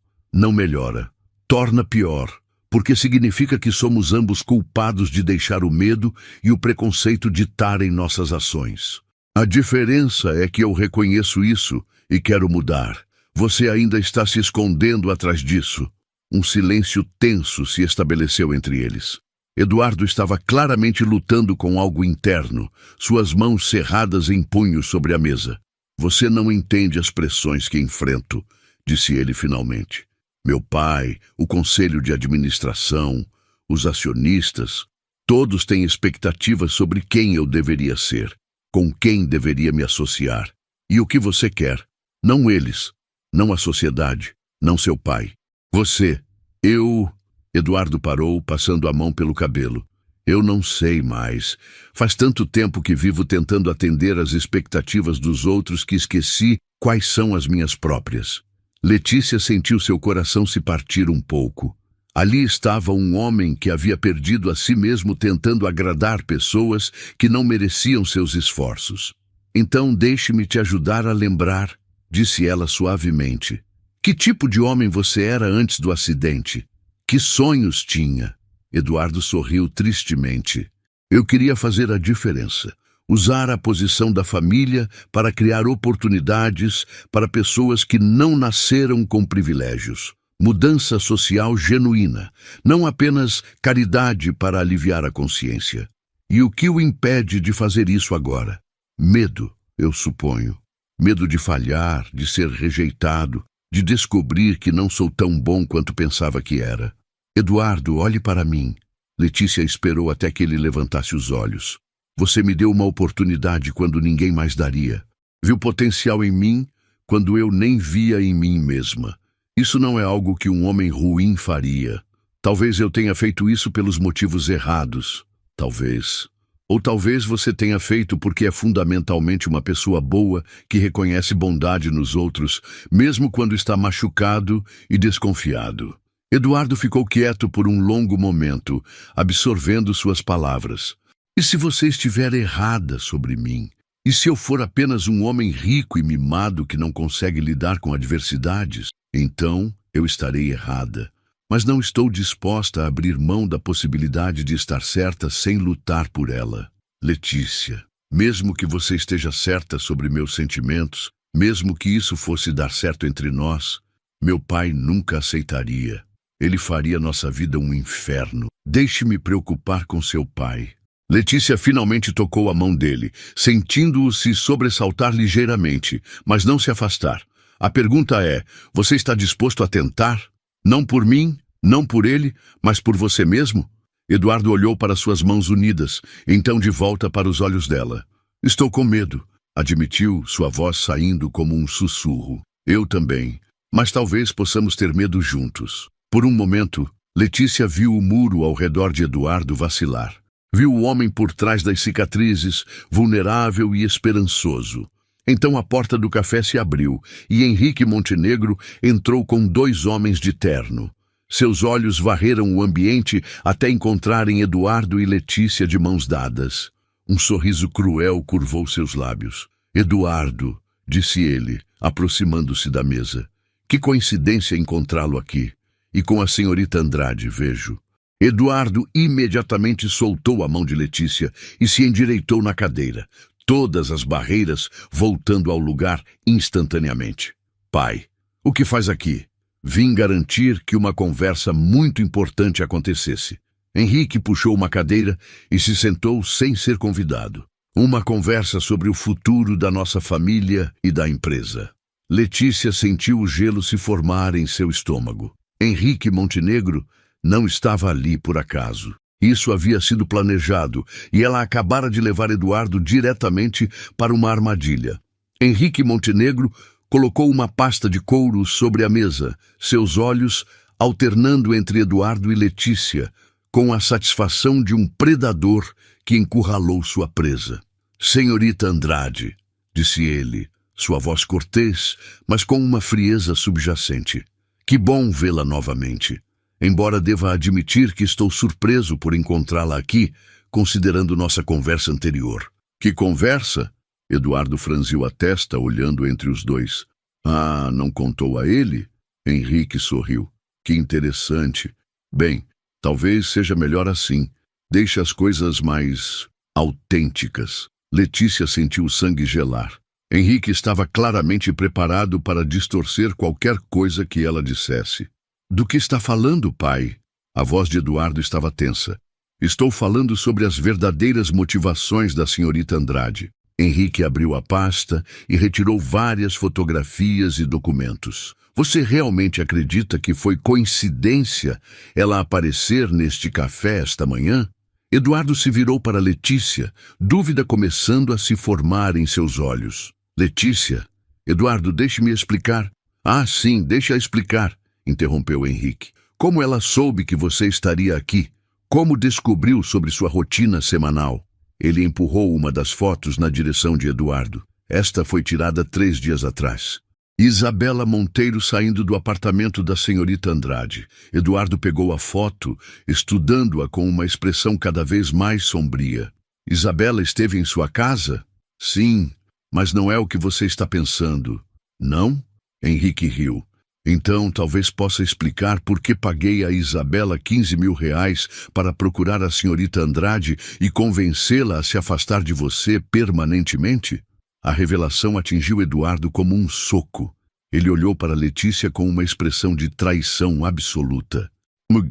melhora. Torna pior, porque significa que somos ambos culpados de deixar o medo e o preconceito ditarem nossas ações. A diferença é que eu reconheço isso e quero mudar. Você ainda está se escondendo atrás disso. Um silêncio tenso se estabeleceu entre eles. Eduardo estava claramente lutando com algo interno, suas mãos cerradas em punhos sobre a mesa. Você não entende as pressões que enfrento, disse ele finalmente. Meu pai, o conselho de administração, os acionistas, todos têm expectativas sobre quem eu deveria ser, com quem deveria me associar. E o que você quer? Não eles, não a sociedade, não seu pai. Você, eu... Eduardo parou, passando a mão pelo cabelo. Eu não sei mais. Faz tanto tempo que vivo tentando atender às expectativas dos outros que esqueci quais são as minhas próprias. Letícia sentiu seu coração se partir um pouco. Ali estava um homem que havia perdido a si mesmo tentando agradar pessoas que não mereciam seus esforços. Então deixe-me te ajudar a lembrar, disse ela suavemente. Que tipo de homem você era antes do acidente? Que sonhos tinha? Eduardo sorriu tristemente. Eu queria fazer a diferença. Usar a posição da família para criar oportunidades para pessoas que não nasceram com privilégios. Mudança social genuína, não apenas caridade para aliviar a consciência. E o que o impede de fazer isso agora? Medo, eu suponho. Medo de falhar, de ser rejeitado, de descobrir que não sou tão bom quanto pensava que era. Eduardo, olhe para mim. Letícia esperou até que ele levantasse os olhos. Você me deu uma oportunidade quando ninguém mais daria. Viu potencial em mim quando eu nem via em mim mesma. Isso não é algo que um homem ruim faria. Talvez eu tenha feito isso pelos motivos errados. Talvez. Ou talvez você tenha feito porque é fundamentalmente uma pessoa boa que reconhece bondade nos outros, mesmo quando está machucado e desconfiado. Eduardo ficou quieto por um longo momento, absorvendo suas palavras. E se você estiver errada sobre mim? E se eu for apenas um homem rico e mimado que não consegue lidar com adversidades? Então eu estarei errada. Mas não estou disposta a abrir mão da possibilidade de estar certa sem lutar por ela. Letícia, mesmo que você esteja certa sobre meus sentimentos, mesmo que isso fosse dar certo entre nós, meu pai nunca aceitaria. Ele faria nossa vida um inferno. Deixe-me preocupar com seu pai. Letícia finalmente tocou a mão dele, sentindo-o se sobressaltar ligeiramente, mas não se afastar. A pergunta é, você está disposto a tentar? Não por mim, não por ele, mas por você mesmo? Eduardo olhou para suas mãos unidas, então de volta para os olhos dela. Estou com medo, admitiu, sua voz saindo como um sussurro. Eu também, mas talvez possamos ter medo juntos. Por um momento, Letícia viu o muro ao redor de Eduardo vacilar. Viu o homem por trás das cicatrizes, vulnerável e esperançoso. Então a porta do café se abriu e Henrique Montenegro entrou com 2 homens de terno. Seus olhos varreram o ambiente até encontrarem Eduardo e Letícia de mãos dadas. Um sorriso cruel curvou seus lábios. Eduardo, disse ele, aproximando-se da mesa. Que coincidência encontrá-lo aqui. E com a senhorita Andrade, vejo. Eduardo imediatamente soltou a mão de Letícia e se endireitou na cadeira, todas as barreiras voltando ao lugar instantaneamente. Pai, o que faz aqui? Vim garantir que uma conversa muito importante acontecesse. Henrique puxou uma cadeira e se sentou sem ser convidado. Uma conversa sobre o futuro da nossa família e da empresa. Letícia sentiu o gelo se formar em seu estômago. Henrique Montenegro não estava ali por acaso. Isso havia sido planejado, e ela acabara de levar Eduardo diretamente para uma armadilha. Henrique Montenegro colocou uma pasta de couro sobre a mesa, seus olhos alternando entre Eduardo e Letícia, com a satisfação de um predador que encurralou sua presa. "Senhorita Andrade", disse ele, sua voz cortês, mas com uma frieza subjacente. "Que bom vê-la novamente. Embora deva admitir que estou surpreso por encontrá-la aqui, considerando nossa conversa anterior." "Que conversa?" Eduardo franziu a testa, olhando entre os dois. "Ah, não contou a ele?" Henrique sorriu. "Que interessante. Bem, talvez seja melhor assim. Deixe as coisas mais autênticas." Letícia sentiu o sangue gelar. Henrique estava claramente preparado para distorcer qualquer coisa que ela dissesse. "Do que está falando, pai?" A voz de Eduardo estava tensa. "Estou falando sobre as verdadeiras motivações da senhorita Andrade." Henrique abriu a pasta e retirou várias fotografias e documentos. "Você realmente acredita que foi coincidência ela aparecer neste café esta manhã?" Eduardo se virou para Letícia, dúvida começando a se formar em seus olhos. "Letícia, Eduardo, deixe-me explicar." "Ah, sim, deixa explicar", interrompeu Henrique. "Como ela soube que você estaria aqui? Como descobriu sobre sua rotina semanal?" Ele empurrou uma das fotos na direção de Eduardo. "Esta foi tirada 3 dias atrás. Isabela Monteiro saindo do apartamento da senhorita Andrade." Eduardo pegou a foto, estudando-a com uma expressão cada vez mais sombria. "Isabela esteve em sua casa?" "Sim, mas não é o que você está pensando." "Não?" Henrique riu. "Então talvez possa explicar por que paguei a Isabela 15 mil reais para procurar a senhorita Andrade e convencê-la a se afastar de você permanentemente?" A revelação atingiu Eduardo como um soco. Ele olhou para Letícia com uma expressão de traição absoluta.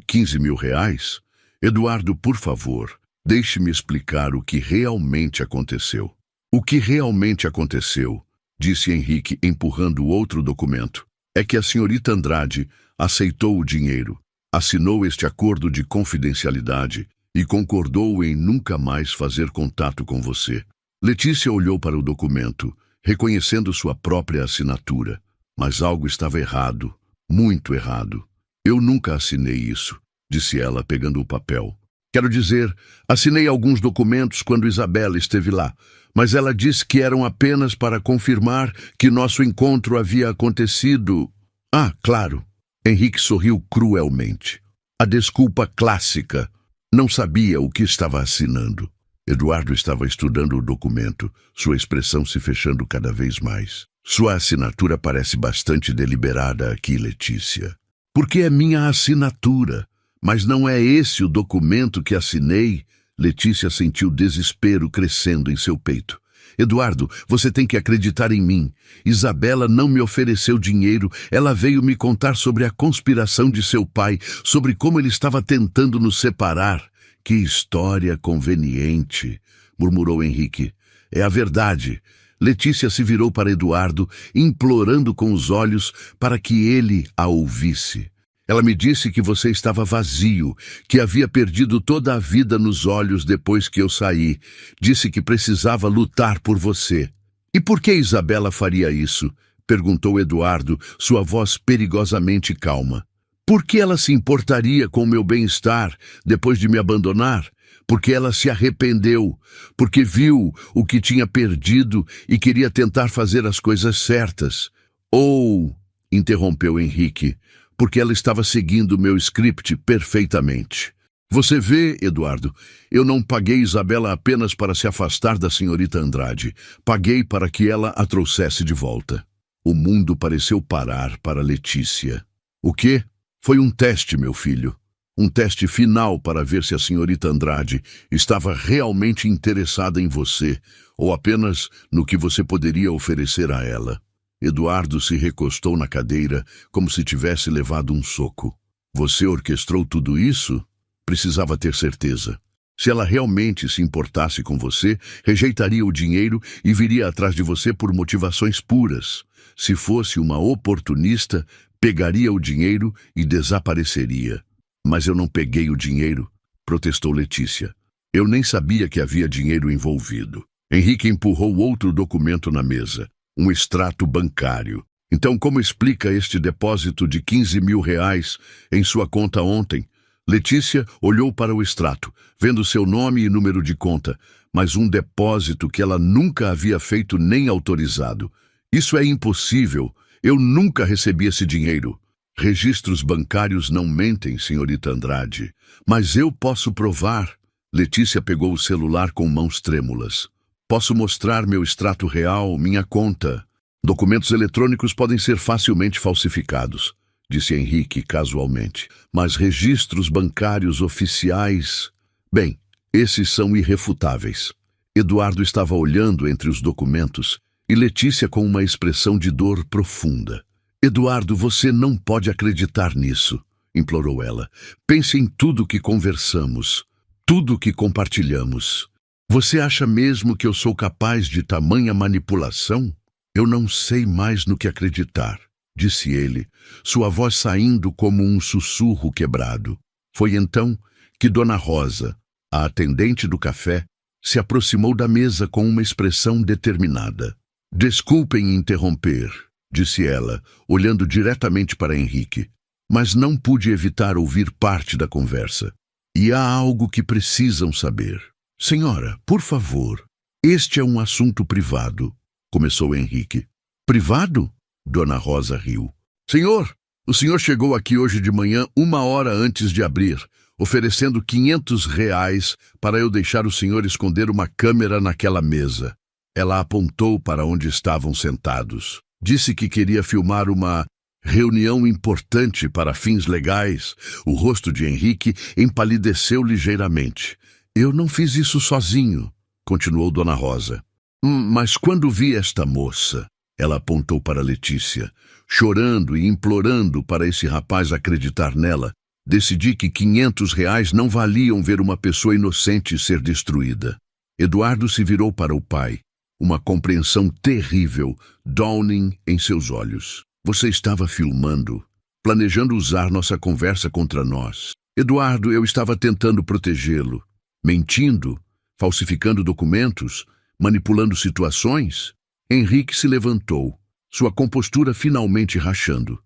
15 mil reais? Eduardo, por favor, deixe-me explicar o que realmente aconteceu." "O que realmente aconteceu", disse Henrique, empurrando outro documento, "é que a senhorita Andrade aceitou o dinheiro, assinou este acordo de confidencialidade e concordou em nunca mais fazer contato com você." Letícia olhou para o documento, reconhecendo sua própria assinatura. Mas algo estava errado, muito errado. "Eu nunca assinei isso", disse ela, pegando o papel. "Quero dizer, assinei alguns documentos quando Isabela esteve lá, mas ela disse que eram apenas para confirmar que nosso encontro havia acontecido." "Ah, claro." Henrique sorriu cruelmente. A desculpa clássica. Não sabia o que estava assinando. Eduardo estava estudando o documento, sua expressão se fechando cada vez mais. "Sua assinatura parece bastante deliberada aqui, Letícia." "Porque é minha assinatura, mas não é esse o documento que assinei." Letícia sentiu desespero crescendo em seu peito. "Eduardo, você tem que acreditar em mim. Isabela não me ofereceu dinheiro, ela veio me contar sobre a conspiração de seu pai, sobre como ele estava tentando nos separar." "Que história conveniente", murmurou Henrique. "É a verdade." Letícia se virou para Eduardo, implorando com os olhos para que ele a ouvisse. "Ela me disse que você estava vazio, que havia perdido toda a vida nos olhos depois que eu saí. Disse que precisava lutar por você." "E por que Isabela faria isso?" perguntou Eduardo, sua voz perigosamente calma. "Por que ela se importaria com o meu bem-estar depois de me abandonar? Porque ela se arrependeu, porque viu o que tinha perdido e queria tentar fazer as coisas certas." "Ou", interrompeu Henrique, "porque ela estava seguindo o meu script perfeitamente." "Você vê, Eduardo, eu não paguei Isabela apenas para se afastar da senhorita Andrade. Paguei para que ela a trouxesse de volta." O mundo pareceu parar para Letícia. "O quê?" "Foi um teste, meu filho. Um teste final para ver se a senhorita Andrade estava realmente interessada em você ou apenas no que você poderia oferecer a ela." Eduardo se recostou na cadeira como se tivesse levado um soco. "Você orquestrou tudo isso?" Precisava ter certeza. Se ela realmente se importasse com você, rejeitaria o dinheiro e viria atrás de você por motivações puras. Se fosse uma oportunista, pegaria o dinheiro e desapareceria. "Mas eu não peguei o dinheiro." protestou Letícia. Eu nem sabia que havia dinheiro envolvido. Henrique empurrou outro documento na mesa, um extrato bancário. Então, como explica este depósito de 15 mil reais em sua conta ontem? Letícia olhou para o extrato, vendo seu nome e número de conta, mas um depósito que ela nunca havia feito nem autorizado. Isso é impossível. Eu nunca recebi esse dinheiro. Registros bancários não mentem, senhorita Andrade. Mas eu posso provar. Letícia pegou o celular com mãos trêmulas. Posso mostrar meu extrato real, minha conta. Documentos eletrônicos podem ser facilmente falsificados, disse Henrique casualmente. Mas registros bancários oficiais... Bem, esses são irrefutáveis. Eduardo estava olhando entre os documentos e Letícia com uma expressão de dor profunda. Eduardo, você não pode acreditar nisso, implorou ela. Pense em tudo que conversamos, tudo que compartilhamos. Você acha mesmo que eu sou capaz de tamanha manipulação? Eu não sei mais no que acreditar, disse ele, sua voz saindo como um sussurro quebrado. Foi então que Dona Rosa, a atendente do café, se aproximou da mesa com uma expressão determinada. Desculpem interromper, disse ela, olhando diretamente para Henrique, mas não pude evitar ouvir parte da conversa. E há algo que precisam saber. Senhora, por favor, este é um assunto privado, começou Henrique. Privado? Dona Rosa riu. Senhor, o senhor chegou aqui hoje de manhã 1 hora antes de abrir, oferecendo 500 reais para eu deixar o senhor esconder uma câmera naquela mesa. Ela apontou para onde estavam sentados. Disse que queria filmar uma reunião importante para fins legais. O rosto de Henrique empalideceu ligeiramente. Eu não fiz isso sozinho, continuou Dona Rosa. Mas quando vi esta moça, ela apontou para Letícia, chorando e implorando para esse rapaz acreditar nela, decidi que 500 reais não valiam ver uma pessoa inocente ser destruída. Eduardo se virou para o pai. Uma compreensão terrível dawning em seus olhos. Você estava filmando, planejando usar nossa conversa contra nós. Eduardo, eu estava tentando protegê-lo. Mentindo, falsificando documentos, manipulando situações. Henrique se levantou, sua compostura finalmente rachando.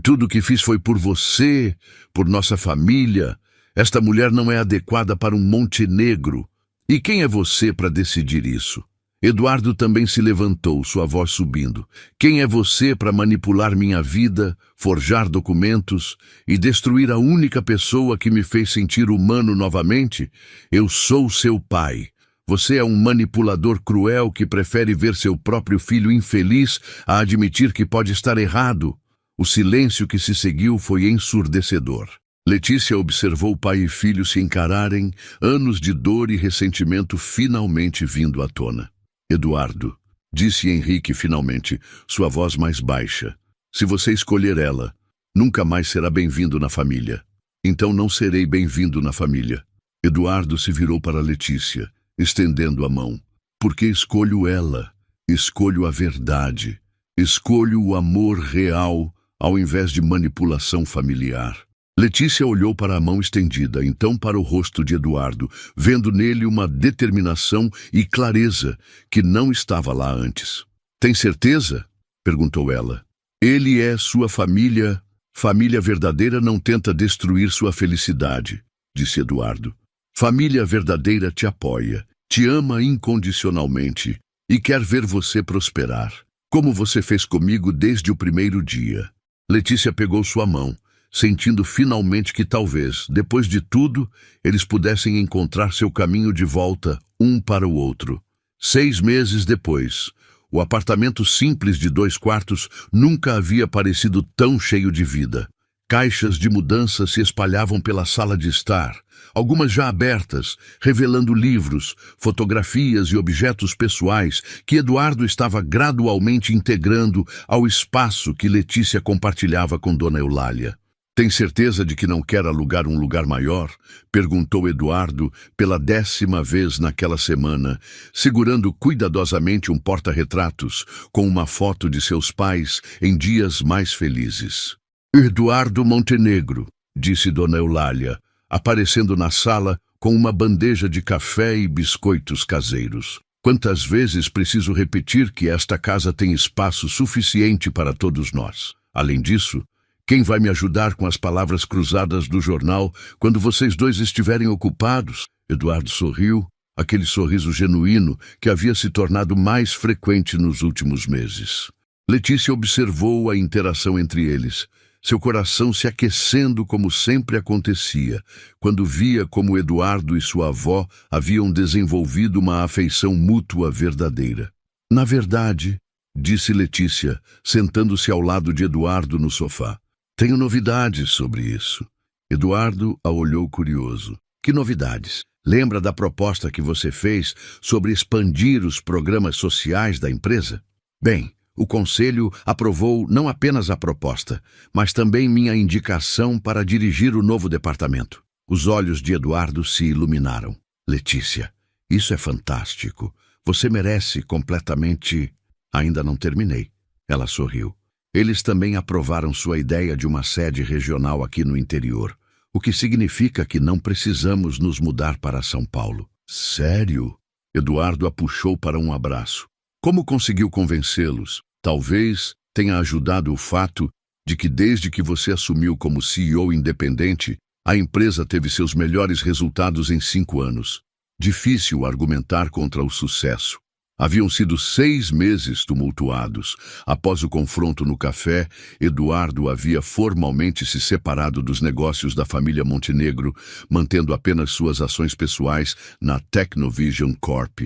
Tudo o que fiz foi por você, por nossa família. Esta mulher não é adequada para um Montenegro. E quem é você para decidir isso? Eduardo também se levantou, sua voz subindo. Quem é você para manipular minha vida, forjar documentos e destruir a única pessoa que me fez sentir humano novamente? Eu sou seu pai. Você é um manipulador cruel que prefere ver seu próprio filho infeliz a admitir que pode estar errado. O silêncio que se seguiu foi ensurdecedor. Letícia observou pai e filho se encararem, anos de dor e ressentimento finalmente vindo à tona. Eduardo, disse Henrique finalmente, sua voz mais baixa, se você escolher ela, nunca mais será bem-vindo na família. Então não serei bem-vindo na família. Eduardo se virou para Letícia, estendendo a mão. Porque escolho ela, escolho a verdade, escolho o amor real ao invés de manipulação familiar. Letícia olhou para a mão estendida, então para o rosto de Eduardo, vendo nele uma determinação e clareza que não estava lá antes. Tem certeza? Perguntou ela. Ele é sua família. Família verdadeira não tenta destruir sua felicidade, disse Eduardo. Família verdadeira te apoia, te ama incondicionalmente e quer ver você prosperar, como você fez comigo desde o primeiro dia. Letícia pegou sua mão, sentindo finalmente que talvez, depois de tudo, eles pudessem encontrar seu caminho de volta um para o outro. 6 meses depois, o apartamento simples de 2 quartos nunca havia parecido tão cheio de vida. Caixas de mudança se espalhavam pela sala de estar, algumas já abertas, revelando livros, fotografias e objetos pessoais que Eduardo estava gradualmente integrando ao espaço que Letícia compartilhava com Dona Eulália. Tem certeza de que não quer alugar um lugar maior? Perguntou Eduardo pela 10ª vez naquela semana, segurando cuidadosamente um porta-retratos com uma foto de seus pais em dias mais felizes. Eduardo Montenegro, disse Dona Eulália, aparecendo na sala com uma bandeja de café e biscoitos caseiros. Quantas vezes preciso repetir que esta casa tem espaço suficiente para todos nós? Além disso, quem vai me ajudar com as palavras cruzadas do jornal quando vocês dois estiverem ocupados? Eduardo sorriu, aquele sorriso genuíno que havia se tornado mais frequente nos últimos meses. Letícia observou a interação entre eles, seu coração se aquecendo como sempre acontecia, quando via como Eduardo e sua avó haviam desenvolvido uma afeição mútua verdadeira. Na verdade, disse Letícia, sentando-se ao lado de Eduardo no sofá, tenho novidades sobre isso. Eduardo a olhou curioso. Que novidades? Lembra da proposta que você fez sobre expandir os programas sociais da empresa? Bem, o conselho aprovou não apenas a proposta, mas também minha indicação para dirigir o novo departamento. Os olhos de Eduardo se iluminaram. Letícia, isso é fantástico. Você merece completamente... Ainda não terminei. Ela sorriu. Eles também aprovaram sua ideia de uma sede regional aqui no interior, o que significa que não precisamos nos mudar para São Paulo. Sério? Eduardo a puxou para um abraço. Como conseguiu convencê-los? Talvez tenha ajudado o fato de que desde que você assumiu como CEO independente, a empresa teve seus melhores resultados em 5 anos. Difícil argumentar contra o sucesso. Haviam sido 6 meses tumultuados. Após o confronto no café, Eduardo havia formalmente se separado dos negócios da família Montenegro, mantendo apenas suas ações pessoais na Technovision Corp.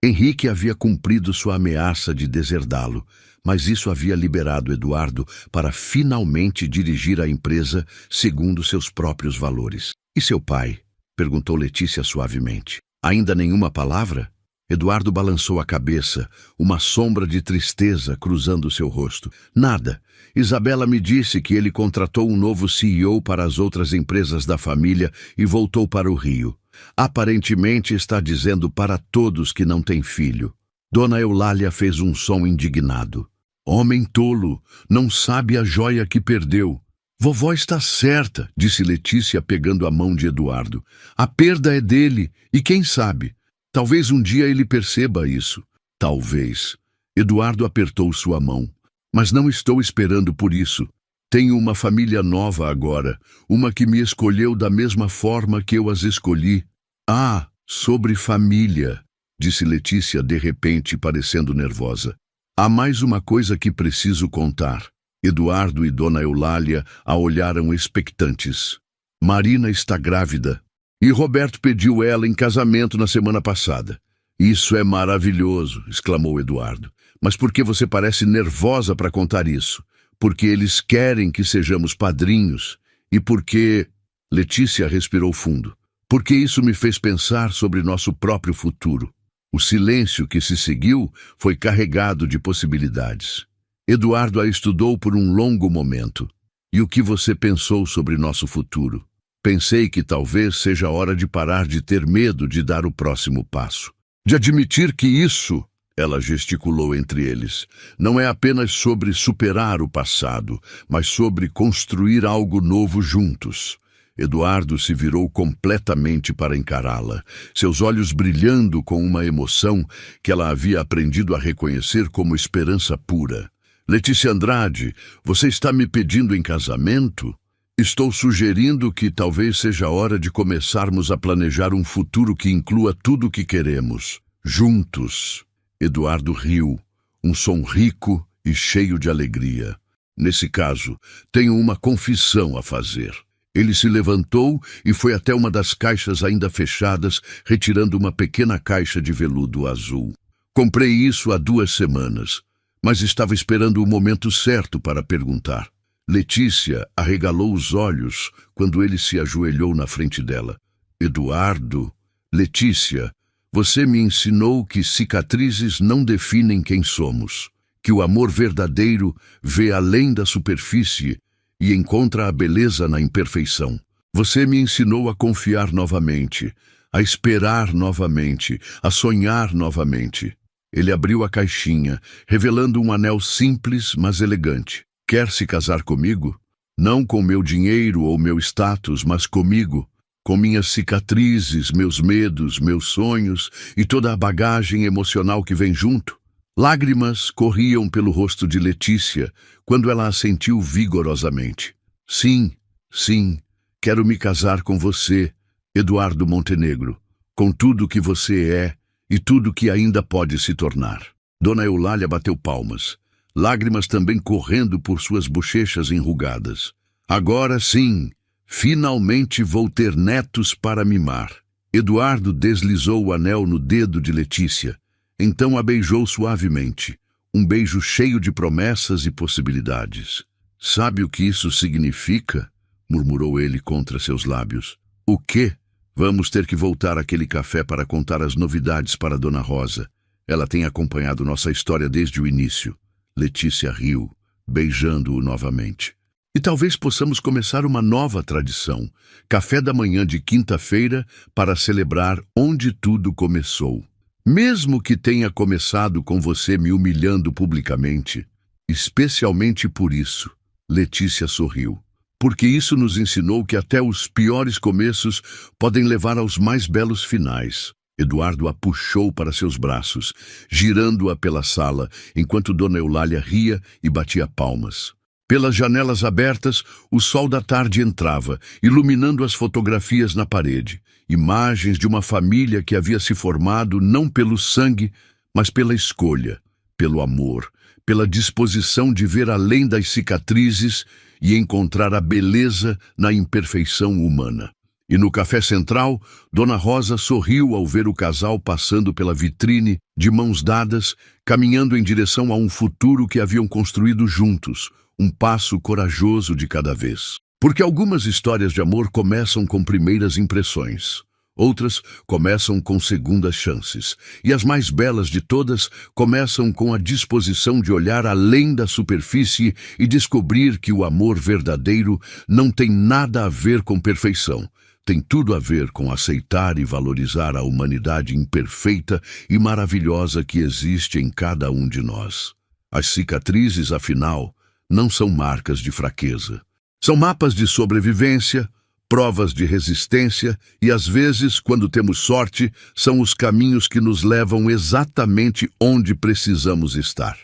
Henrique havia cumprido sua ameaça de deserdá-lo, mas isso havia liberado Eduardo para finalmente dirigir a empresa segundo seus próprios valores. E seu pai? Perguntou Letícia suavemente. Ainda nenhuma palavra? Eduardo balançou a cabeça, uma sombra de tristeza cruzando seu rosto. Nada. Isabela me disse que ele contratou um novo CEO para as outras empresas da família e voltou para o Rio. Aparentemente está dizendo para todos que não tem filho. Dona Eulália fez um som indignado. Homem tolo, não sabe a joia que perdeu. Vovó está certa, disse Letícia pegando a mão de Eduardo. A perda é dele, e quem sabe? Talvez um dia ele perceba isso. Talvez. Eduardo apertou sua mão. Mas não estou esperando por isso. Tenho uma família nova agora, uma que me escolheu da mesma forma que eu as escolhi. Ah, sobre família, disse Letícia de repente, parecendo nervosa. Há mais uma coisa que preciso contar. Eduardo e Dona Eulália a olharam expectantes. Marina está grávida. E Roberto pediu ela em casamento na semana passada. Isso é maravilhoso, exclamou Eduardo. Mas por que você parece nervosa para contar isso? Porque eles querem que sejamos padrinhos. E porque... Letícia respirou fundo. Porque isso me fez pensar sobre nosso próprio futuro. O silêncio que se seguiu foi carregado de possibilidades. Eduardo a estudou por um longo momento. E o que você pensou sobre nosso futuro? Pensei que talvez seja hora de parar de ter medo de dar o próximo passo. De admitir que isso, ela gesticulou entre eles, não é apenas sobre superar o passado, mas sobre construir algo novo juntos. Eduardo se virou completamente para encará-la, seus olhos brilhando com uma emoção que ela havia aprendido a reconhecer como esperança pura. Letícia Andrade, você está me pedindo em casamento? Estou sugerindo que talvez seja hora de começarmos a planejar um futuro que inclua tudo o que queremos. Juntos. Eduardo riu, um som rico e cheio de alegria. Nesse caso, tenho uma confissão a fazer. Ele se levantou e foi até uma das caixas ainda fechadas, retirando uma pequena caixa de veludo azul. Comprei isso há 2 semanas, mas estava esperando o momento certo para perguntar. Letícia arregalou os olhos quando ele se ajoelhou na frente dela. Eduardo, Letícia, você me ensinou que cicatrizes não definem quem somos, que o amor verdadeiro vê além da superfície e encontra a beleza na imperfeição. Você me ensinou a confiar novamente, a esperar novamente, a sonhar novamente. Ele abriu a caixinha, revelando um anel simples, mas elegante. Quer se casar comigo? Não com meu dinheiro ou meu status, mas comigo, com minhas cicatrizes, meus medos, meus sonhos e toda a bagagem emocional que vem junto. Lágrimas corriam pelo rosto de Letícia quando ela assentiu vigorosamente. Sim, sim, quero me casar com você, Eduardo Montenegro, com tudo que você é e tudo que ainda pode se tornar. Dona Eulália bateu palmas, lágrimas também correndo por suas bochechas enrugadas. Agora sim, finalmente vou ter netos para mimar. Eduardo deslizou o anel no dedo de Letícia, então a beijou suavemente, um beijo cheio de promessas e possibilidades. Sabe o que isso significa? Murmurou ele contra seus lábios. O quê? Vamos ter que voltar àquele café para contar as novidades para Dona Rosa. Ela tem acompanhado nossa história desde o início. Letícia riu, beijando-o novamente. E talvez possamos começar uma nova tradição, café da manhã de quinta-feira, para celebrar onde tudo começou. Mesmo que tenha começado com você me humilhando publicamente, especialmente por isso, Letícia sorriu. Porque isso nos ensinou que até os piores começos podem levar aos mais belos finais. Eduardo a puxou para seus braços, girando-a pela sala, enquanto Dona Eulália ria e batia palmas. Pelas janelas abertas, o sol da tarde entrava, iluminando as fotografias na parede. Imagens de uma família que havia se formado não pelo sangue, mas pela escolha, pelo amor, pela disposição de ver além das cicatrizes e encontrar a beleza na imperfeição humana. E no café central, Dona Rosa sorriu ao ver o casal passando pela vitrine, de mãos dadas, caminhando em direção a um futuro que haviam construído juntos, um passo corajoso de cada vez. Porque algumas histórias de amor começam com primeiras impressões. Outras começam com segundas chances. E as mais belas de todas começam com a disposição de olhar além da superfície e descobrir que o amor verdadeiro não tem nada a ver com perfeição. Tem tudo a ver com aceitar e valorizar a humanidade imperfeita e maravilhosa que existe em cada um de nós. As cicatrizes, afinal, não são marcas de fraqueza. São mapas de sobrevivência, provas de resistência e, às vezes, quando temos sorte, são os caminhos que nos levam exatamente onde precisamos estar.